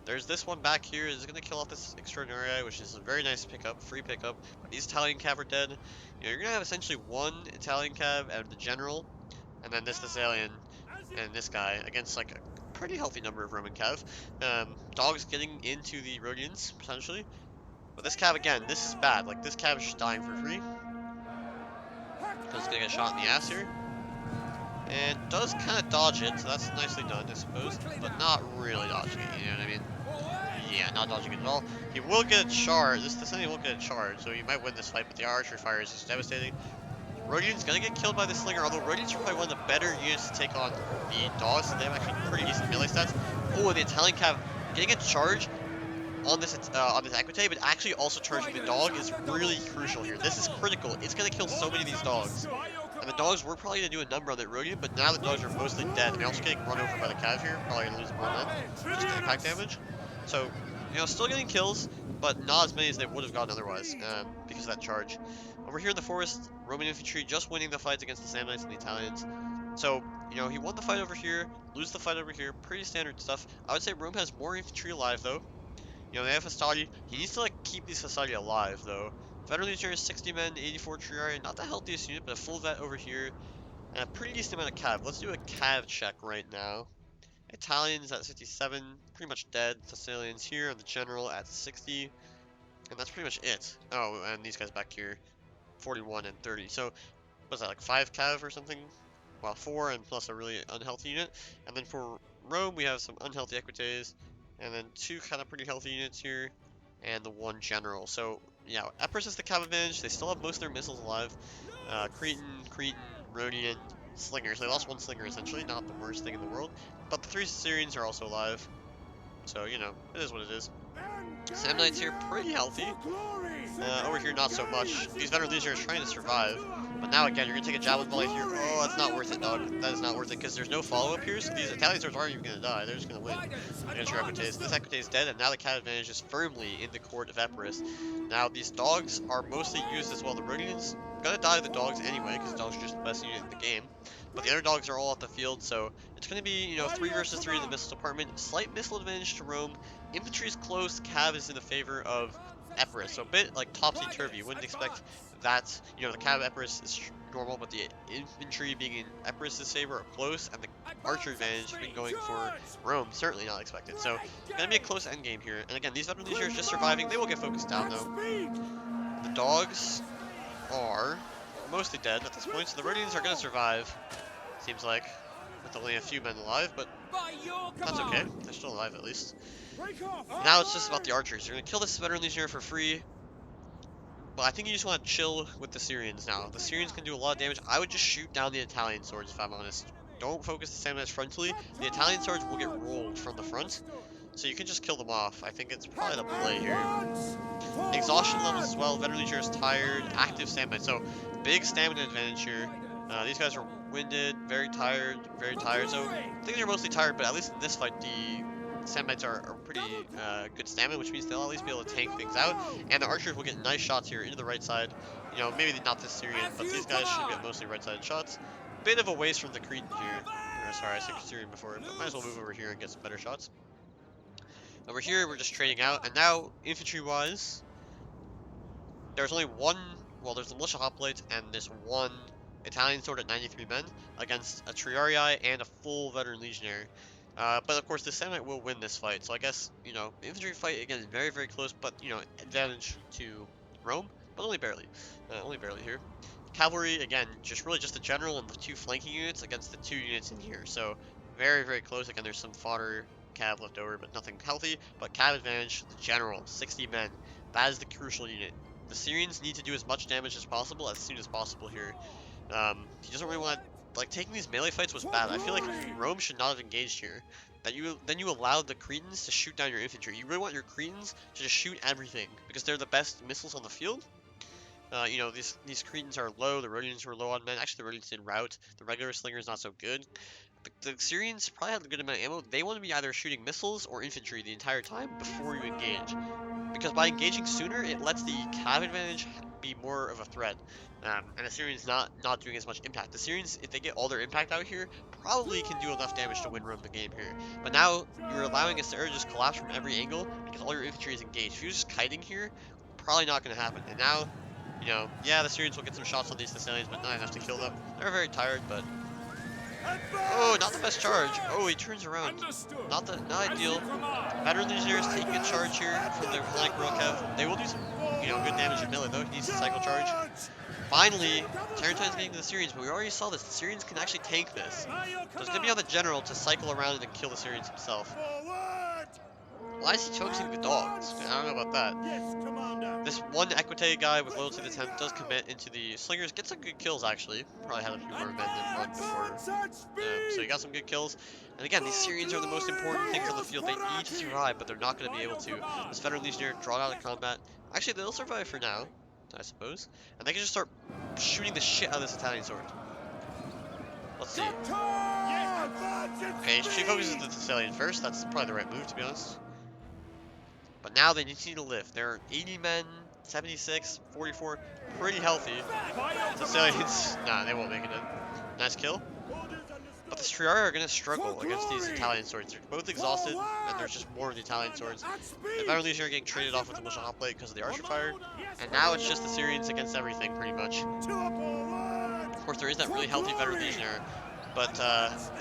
There's this one back here is going to kill off this Extraordinary, which is a very nice pickup, free pickup. But these Italian Cav are dead. You're going to have essentially one Italian Cav and the General, and then this Thessalian and this guy against like a pretty healthy number of Roman Cav. Dogs getting into the Rhodians, potentially. But this Cav, again, this is bad. Like, this Cav is just dying for free. Because it's going to get shot in the ass here. And does kind of dodge it, so that's nicely done, I suppose. But not really dodging it, you know what I mean? Yeah, not dodging it at all. He will get a charge. This Thessalian will get a charge, so he might win this fight, but the archery fire is just devastating. Rhodian's gonna get killed by the Slinger, although Rhodians are probably one of the better units to take on the dogs, so they have actually pretty decent melee stats. Oh, and the Italian Cav getting a charge on this Equite, but actually also charging the dog is really crucial here. This is critical. It's gonna kill so many of these dogs. And the dogs were probably gonna do a number on that Rhodian, but now the dogs are mostly dead. And they're also getting run over by the Cav here, probably gonna lose more men, just to impact damage. So, still getting kills, but not as many as they would have gotten otherwise, because of that charge. Over here in the forest, Roman infantry just winning the fights against the Samnites and the Italians. So, he won the fight over here, lose the fight over here, pretty standard stuff. I would say Rome has more infantry alive, though. They have Hastati. He needs to, keep these Hastati alive, though. Veteran Legionnaires, 60 men, 84 Triarii. Not the healthiest unit, but a full vet over here. And a pretty decent amount of Cav. Let's do a Cav check right now. Italians at 67, pretty much dead. Thessalians here, and the General at 60. And that's pretty much it. Oh, and these guys back here, 41 and 30. So, what's that, like 5 Cav or something? Well, 4 and plus a really unhealthy unit. And then for Rome, we have some unhealthy Equites. And then 2 kind of pretty healthy units here. And the 1 General. So, yeah, Epirus is the Cav advantage. They still have most of their missiles alive. Cretan, Rhodian, Slingers. They lost 1 Slinger, essentially. Not the worst thing in the world. But the 3 Syrians are also alive. So, it is what it is. Samnites here, pretty healthy. Over here, not so much. These veteran legionnaires are trying to survive. But now, again, you're going to take a javelin volley here. Oh, that's not worth it, dog. That is not worth it, because there's no follow-up here, so these Italian swords aren't even going to die. They're just going to win against your Equites. This Equite is dead, and now the Cav advantage is firmly in the court of Epirus. Now, these dogs are mostly used as well. The Rhodians going to die to the dogs anyway, because dogs are just the best unit in the game. But the other dogs are all at the field, so it's going to be, 3 versus 3 in the missile department. Slight missile advantage to Rome. Infantry is close. Cav is in the favor of Epirus. So a bit like topsy-turvy. You wouldn't expect that, the Cav Epirus is normal, but the infantry being in Epirus' favor up close, and the archer advantage has been going for Rome, certainly not expected. So, gonna be a close endgame here. And again, these veteran legionnaires just surviving. They will get focused down, though. The dogs are mostly dead at this point, so the Rhodians are gonna survive, seems like, with only a few men alive, but that's okay. They're still alive, at least. Now it's just about the archers. You're gonna kill this veteran legionnaire for free. But I think you just want to chill with the Syrians now. The Syrians can do a lot of damage. I would just shoot down the Italian swords, if I'm honest. Don't focus the Samnites frontally. The Italian swords will get rolled from the front, so you can just kill them off. I think it's probably the play here. Exhaustion levels as well. Veteran Legion is tired. Active Samnite. So, big stamina advantage here. These guys are winded, very tired, very tired. So, I think they're mostly tired, but at least in this fight, the Samnites are pretty good stamina, which means they'll at least be able to tank things out. And the archers will get nice shots here into the right side. You know, maybe not this Syrian, but these guys should get mostly right-sided shots. Bit of a waste from the Cretan here. Or, sorry, I said Syrian before, but might as well move over here and get some better shots. Over here, we're just trading out, and now, infantry-wise, there's only one, well, there's the militia hoplite, and this one Italian sword at 93 men against a Triarii and a full veteran legionnaire. But of course, the Samnite will win this fight, so I guess, you know, infantry fight, again, is very, very close, but, you know, advantage to Rome, but only barely. Only barely here. Cavalry, again, just really just the general and the two flanking units against the two units in here, so very, very close. Again, there's some fodder cav left over, but nothing healthy, but cav advantage, the general, 60 men. That is the crucial unit. The Syrians need to do as much damage as possible as soon as possible here. He doesn't really want, like, taking these melee fights was bad. I feel like Rome should not have engaged here. Then you allowed the Cretans to shoot down your infantry. You really want your Cretans to just shoot everything, because they're the best missiles on the field. You know, these Cretans are low, the Rhodians were low on men. Actually, the Rhodians did rout. The regular slinger is not so good. The Syrians probably had a good amount of ammo. They want to be either shooting missiles or infantry the entire time before you engage. Because by engaging sooner, it lets the cav advantage be more of a threat. And the Syrians not doing as much impact. The Syrians, if they get all their impact out here, probably can do enough damage to win Rome the game here. But now, you're allowing Asseror to just collapse from every angle because all your infantry is engaged. If you're just kiting here, probably not going to happen. And now, you know, yeah, the Syrians will get some shots on these Thessalians, but not enough to kill them. They're very tired, but... Oh, not the best charge. Oh, he turns around. Not ideal. Veteran Legionnaires taking a charge here from their flank royal cav. They will do some, you know, good damage in melee though. He needs to cycle charge. Finally, Tarentine's getting to the Syrians, but we already saw this. The Syrians can actually tank this. So it's gonna be on the general to cycle around and kill the Syrians himself. Why is he focusing the dogs? I don't know about that. This one Equite guy with loyalty to the 10th does commit into the slingers. Gets some good kills, actually. Probably had a few more men than one before. So he got some good kills. And again, these Syrians are the most important things on the field. They need to survive, but they're not going to be able to. This Veteran Legionnaire drawn out of combat. Actually, they'll survive for now, I suppose. And they can just start shooting the shit out of this Italian sword. Let's see. Okay, she focuses the Thessalian first. That's probably the right move, to be honest. But now they need to lift. They're 80 men, 76, 44, pretty healthy. The Thessalians, nah, they won't make it in. Nice kill. But the Triarii are going to struggle against these Italian swords. They're both exhausted, and there's just more of the Italian swords. The Veteran Legionnaire are getting traded off with the militia hoplite because of the archer fire. And now it's just the Syrians against everything, pretty much. Of course, there is that really healthy Veteran Legionnaire. But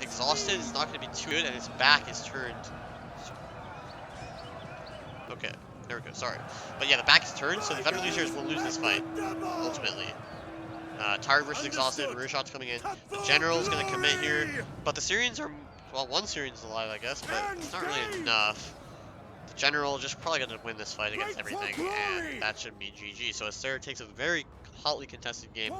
exhausted is not going to be too good, and its back is turned. Okay, there we go, sorry. But yeah, the back is turned, so the Veteran Legionnaires will lose this fight, ultimately. Tired versus exhausted, rear shots coming in. The general's gonna commit here, but the Syrians are, well, one Syrian's alive, I guess, but it's not really enough. The general just probably gonna win this fight against everything, and that should be GG. So Asseror takes a very hotly contested game,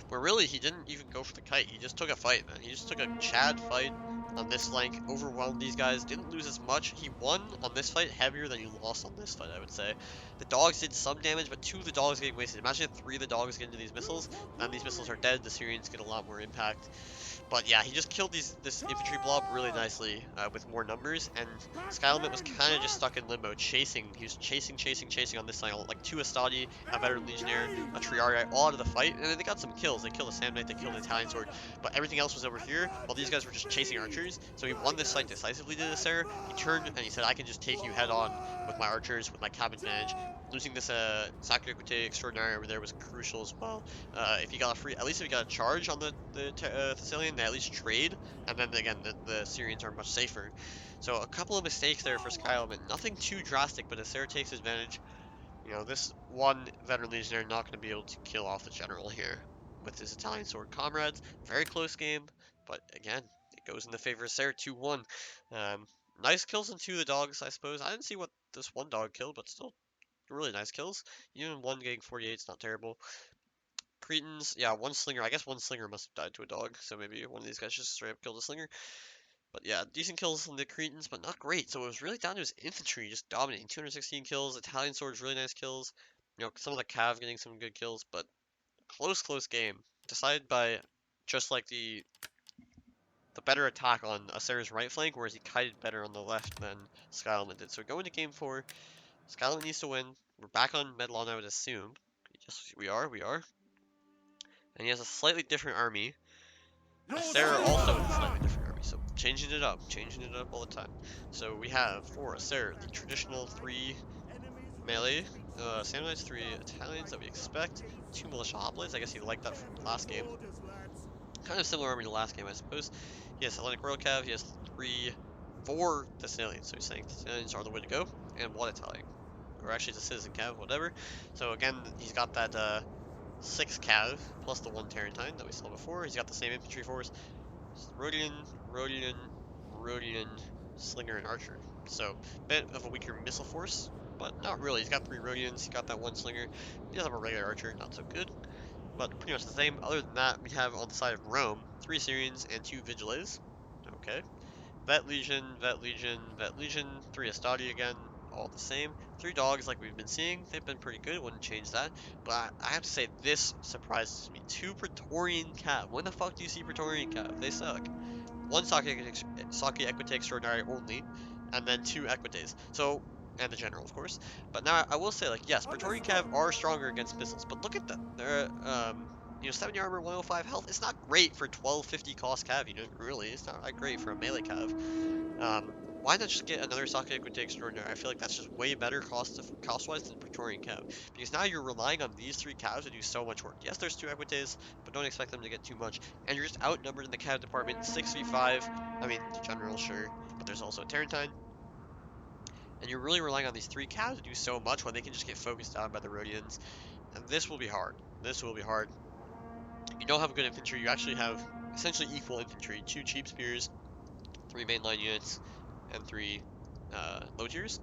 where really he didn't even go for the kite. He just took a fight, man. He just took a Chad fight on this flank, overwhelmed these guys, didn't lose as much. He won on this fight heavier than he lost on this fight, I would say. The dogs did some damage, but 2 of the dogs getting wasted. Imagine if 3 of the dogs get into these missiles, then these missiles are dead, the Syrians get a lot more impact. But yeah, he just killed this infantry blob really nicely with more numbers, and Skyelement was kind of just stuck in limbo, chasing. He was chasing on this side, like 2 Astadi, a Veteran Legionnaire, a Triarii, all out of the fight, and then they got some kills. They killed a Samnite, they killed an Italian sword, but everything else was over here, while these guys were just chasing archers. So he won this fight decisively to Asseror. He turned and he said, I can just take you head on with my archers, with my cav advantage. losing this Sacre Equite Extraordinary over there was crucial as well. If you got a free, at least if you got a charge on the Thessalian, they at least trade, and then again the Syrians are much safer. So a couple of mistakes there for Skyelement. Nothing too drastic, but Asseror takes advantage. You know, this one veteran legionary not going to be able to kill off the general here with his Italian sword comrades. Very close game, but again, it goes in the favor of Asseror 2-1. Nice kills on two of the dogs, I suppose. I didn't see what this one dog killed, but still really nice kills. Even one getting 48 is not terrible. Cretans, yeah, one slinger. I guess one slinger must have died to a dog, so maybe one of these guys just straight up killed a slinger. But yeah, decent kills on the Cretans, but not great. So it was really down to his infantry just dominating. 216 kills. Italian swords, really nice kills. You know, some of the cav getting some good kills, but close game. Decided by just like the better attack on Asser's right flank, whereas he kited better on the left than Skyelement did. So going to game 4, Skyelement needs to win. We're back on Medlon, I would assume. Yes, we are. And he has a slightly different army. Asseror also has a slightly different army, so changing it up all the time. So we have for Asseror the traditional 3 melee, Samnites, 3 Italians that we expect, 2 militia hoplites. I guess he liked that from last game. Kind of similar army to last game, I suppose. He has Hellenic Royal Cav, he has 4 Thessalians, so he's saying Thessalians are the way to go, and 1 Italian. Or actually it's a Citizen Cav, whatever. So again, he's got that 6 Cav, plus the 1 Tarentine that we saw before. He's got the same infantry force. Rhodian, Slinger, and Archer. So, bit of a weaker missile force, but not really. He's got 3 Rhodians, he's got that 1 Slinger. He does have a regular Archer, not so good, but pretty much the same. Other than that, we have on the side of Rome, 3 Syrians and 2 Vigiles. Okay. Vet Legion, 3 Astadi again, all the same. 3 dogs like we've been seeing, they've been pretty good, wouldn't change that. But I have to say, this surprises me. 2 Praetorian Cav. When the fuck do you see Praetorian Cav? They suck. 1 Sake Equite Extraordinary only, and then 2 Equites. So, and the General, of course. But now, I will say, like, yes, Praetorian Cav are stronger against missiles, but look at them. They're, you know, 70 armor, 105 health. It's not great for 1250 cost Cav, you know, really. It's not that great for a melee Cav. Why not just get another Sake Equite Extraordinary? I feel like that's just way better cost-wise than Praetorian Cav. Because now you're relying on these 3 Cavs to do so much work. Yes, there's 2 Equites, but don't expect them to get too much. And you're just outnumbered in the Cav department, 6v5. I mean, General, sure, but there's also a Tarentine. And you're really relying on these 3 Cavs to do so much when they can just get focused down by the Rhodians. And this will be hard. This will be hard. You don't have good infantry, you actually have essentially equal infantry. 2 cheap spears, 3 mainline units, and 3 low tiers.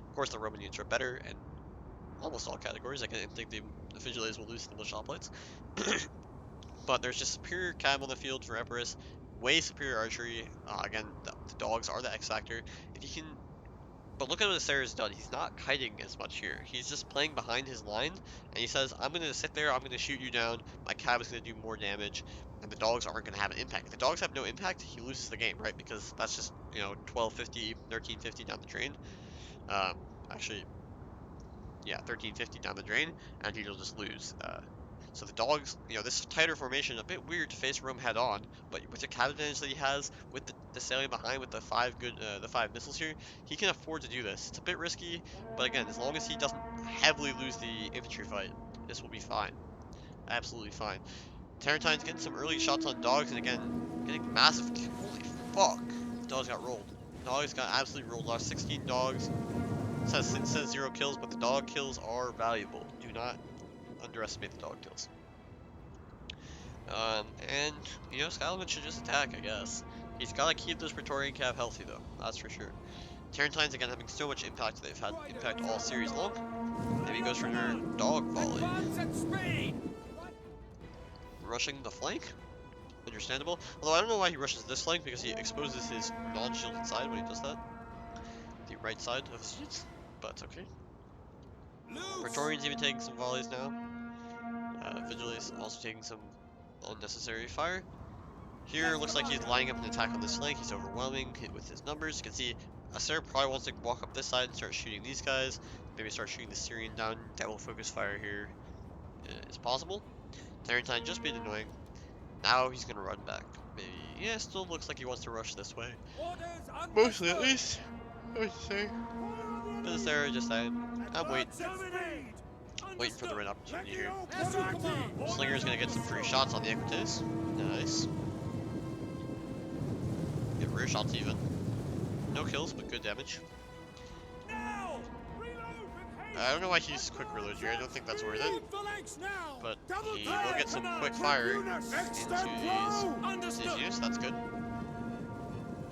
Of course, the Roman units are better in almost all categories. I think the Vigiles will lose to the militia hoplites. But there's just superior cab on the field for Epirus, way superior archery. Again, the dogs are the X factor. If you can, but look at what Asseror's done. He's not kiting as much here. He's just playing behind his line, and he says, "I'm gonna sit there. I'm gonna shoot you down. My cab is gonna do more damage, and the dogs aren't gonna have an impact. If the dogs have no impact, he loses the game, right? Because that's just 1250, 1350 down the drain. Actually, yeah, 1350 down the drain, and he'll just lose. So the dogs, this tighter formation, a bit weird to face Rome head on, but with the cav advantage that he has, with the sailing behind, with the 5 missiles here, he can afford to do this. It's a bit risky, but again, as long as he doesn't heavily lose the infantry fight, this will be fine. Absolutely fine. Tarentine's getting some early shots on dogs, and again, getting massive. Holy fuck! The dogs got rolled. Dogs got absolutely rolled. Lost 16 dogs. It says 0 kills, but the dog kills are valuable. Do not underestimate the dog kills. And, Skyelement should just attack, I guess. He's got to keep this Praetorian Cav healthy, though. That's for sure. Tarentines, again, having so much impact. They've had impact all series long. Maybe he goes for their dog volley. Rushing the flank. Understandable. Although I don't know why he rushes this flank, because he exposes his non-shielded side when he does that. The right side of his units. But it's okay. Praetorian's even taking some volleys now. Vigiles also taking some unnecessary fire. Here, looks like he's lining up an attack on this flank. He's overwhelming with his numbers. You can see Asseror probably wants to walk up this side and start shooting these guys. Maybe start shooting the Syrian down. Devil focus fire here is possible. Tarentine just being annoying. Now he's going to run back. Maybe, yeah, still looks like he wants to rush this way. Mostly, at least, I would say. But Asseror just saying, I'm waiting. waiting for the right opportunity here. Affirmative. Slinger's gonna get some free shots on the Equites. Nice. Get rear shots even. No kills, but good damage. Now. Reload with I don't know why he's quick reload here. I don't think that's worth it. But he will get some quick fire into these units. That's good.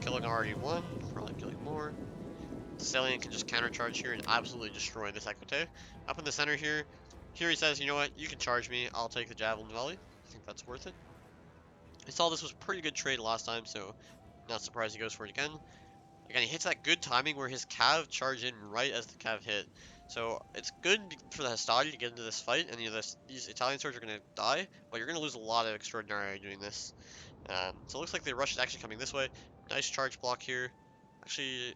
Killing already one. Probably killing more. The Salient can just countercharge here and absolutely destroy this Equite. Up in the center here. Here he says, you know what? You can charge me. I'll take the Javelin Volley. I think that's worth it. I saw this was a pretty good trade last time, so not surprised he goes for it again. Again, he hits that good timing where his cav charge in right as the cav hit. So it's good for the Hastati to get into this fight, and you know, these Italian swords are going to die, but you're going to lose a lot of Extraordinary doing this. So it looks like the rush is actually coming this way. Nice charge block here. Actually,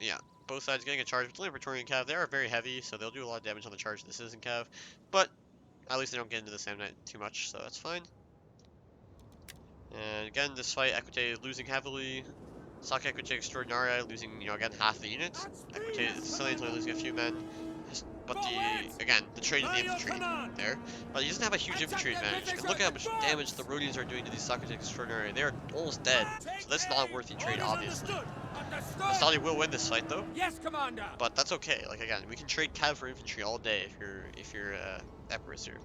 yeah, both sides getting a charge. It's only a Praetorian cav. They are very heavy, so they'll do a lot of damage on the charge. This isn't cav, but at least they don't get into the Samnite too much, so that's fine. And again, this fight, Equite losing heavily. Sake Equite Extraordinary losing, you know, again, half the units. Equite Sicilian's only losing a few men. But the trade of the infantry there. But he doesn't have a huge infantry advantage. And look at how much damage the Rhodians are doing to these Sake Extraordinary. They are almost dead. So that's not a worthy trade, obviously. Astati will win this fight, though. Yes, Commander. But that's okay. Like, again, we can trade cav for infantry all day if you're Epirus here.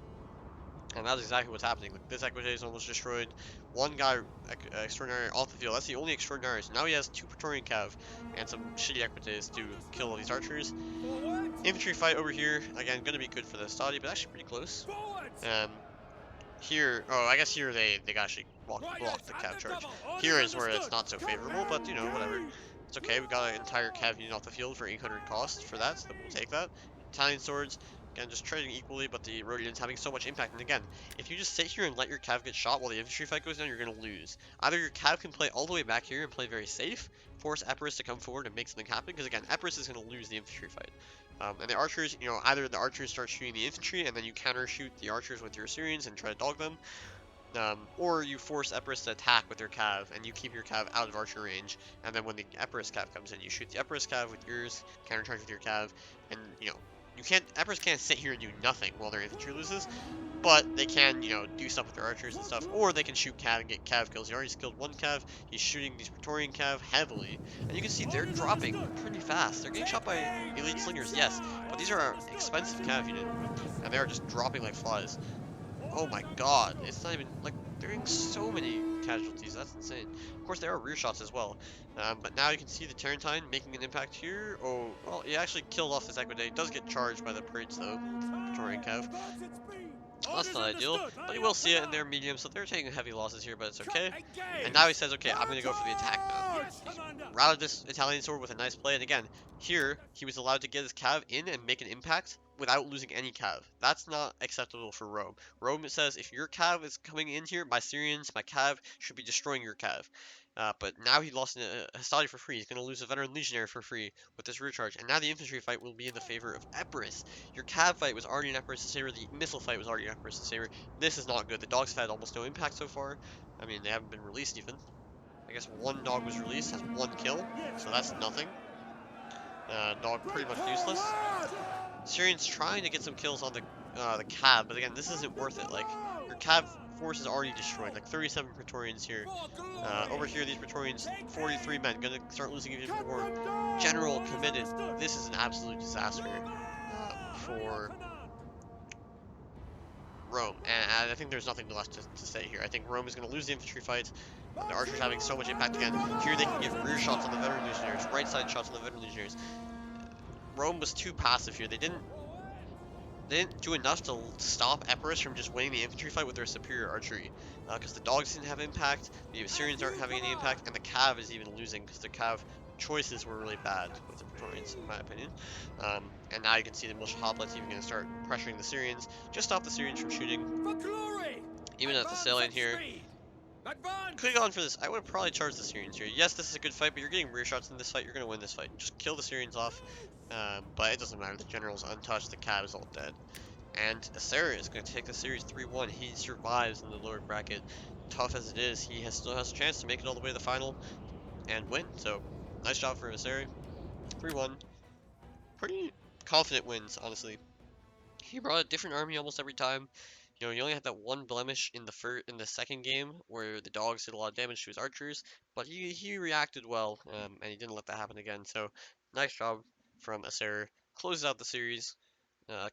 And that's exactly what's happening. Like, this Equite is almost destroyed. One guy Extraordinary off the field. That's the only Extraordinary. So now he has 2 Praetorian Cav and some shitty Equites to kill all these archers. Infantry fight over here. Again, going to be good for the Stadi, but actually pretty close. Here, oh, I guess here they actually block the Cav charge. Here is where it's not so favorable, but you know, whatever. It's okay. We got an entire Cav unit off the field for 800 cost for that, so we'll take that. Italian swords. Again, just trading equally, but the Rhodians having so much impact. And again, if you just sit here and let your cav get shot while the infantry fight goes down, you're going to lose. Either your cav can play all the way back here and play very safe, force Epirus to come forward and make something happen, because again, Epirus is going to lose the infantry fight. And the archers, you know, either the archers start shooting the infantry, and then you counter shoot the archers with your Assyrians and try to dog them, or you force Epirus to attack with your cav, and you keep your cav out of archer range, and then when the Epirus cav comes in, you shoot the Epirus cav with yours, countercharge with your cav, and, you know, Epirus can't sit here and do nothing while their infantry loses, but they can, you know, do stuff with their archers and stuff, or they can shoot cav and get cav kills. He already killed one cav, he's shooting these Praetorian cav heavily, and you can see they're dropping pretty fast. They're getting shot by elite slingers, yes, but these are an expensive cav unit, and they are just dropping like flies. Oh my god, it's not even, like, they're getting so many casualties, that's insane. Of course, there are rear shots as well, but now you can see the Tarentine making an impact here. Oh, well, he actually killed off this Equite. He does get charged by the Prince, though, Praetorian Cav. That's not ideal, but you will see it in their medium, so they're taking heavy losses here, but it's okay. And now he says, okay, I'm going to go for the attack now. He's routed this Italian sword with a nice play, and again, here, he was allowed to get his cav in and make an impact without losing any cav. That's not acceptable for Rome. Rome says, if your cav is coming in here, my Syrians, my cav, should be destroying your cav. But now he lost a Hastati for free. He's going to lose a veteran legionary for free with this rear charge. And now the infantry fight will be in the favor of Epirus. Your cav fight was already in Epirus' favor. The missile fight was already in Epirus' favor. This is not good. The dogs have had almost no impact so far. I mean, they haven't been released even. I guess one dog was released, has 1 kill, so that's nothing. Dog pretty much useless. Syrians trying to get some kills on the cav, but again, this isn't worth it. Like, your cav force is already destroyed. Like 37 Praetorians here. Over here, these Praetorians, 43 men, gonna start losing even more. General committed. This is an absolute disaster for Rome, and I think there's nothing left to say here. I think Rome is going to lose the infantry fight. The archers having so much impact again. Here they can get rear shots on the veteran legionnaires, right side shots on the veteran legionnaires. Rome was too passive here. They didn't do enough to stop Epirus from just winning the infantry fight with their superior archery. Because the dogs didn't have impact, the Assyrians aren't having any impact, and the cav is even losing because the cav choices were really bad with the Praetorians, in my opinion. And now you can see the militia hoplites even going to start pressuring the Syrians. Just stop the Syrians from shooting. Even at the Salient here. Could have gone for this. I would probably charge the Syrians here. Yes, this is a good fight, but you're getting rear shots in this fight. You're going to win this fight. Just kill the Syrians off. But it doesn't matter. The general's untouched. The cav is all dead. And Asseror is going to take the series 3-1. He survives in the lower bracket. Tough as it is, he still has a chance to make it all the way to the final and win. So, nice job for Asseror. 3-1. Pretty confident wins, honestly. He brought a different army almost every time. You know, he only had that one blemish in the second game where the dogs did a lot of damage to his archers, but he reacted well, and he didn't let that happen again. So nice job from Asseror. Closes out the series,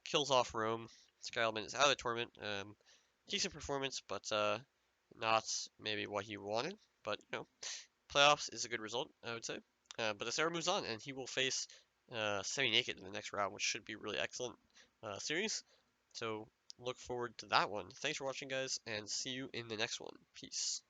kills off Rome. Skyelement is out of the tournament. Decent performance, but not maybe what he wanted. But you know, playoffs is a good result, I would say. But Asera moves on, and he will face Semi Naked in the next round, which should be really excellent series. So look forward to that one. Thanks for watching, guys, and see you in the next one. Peace.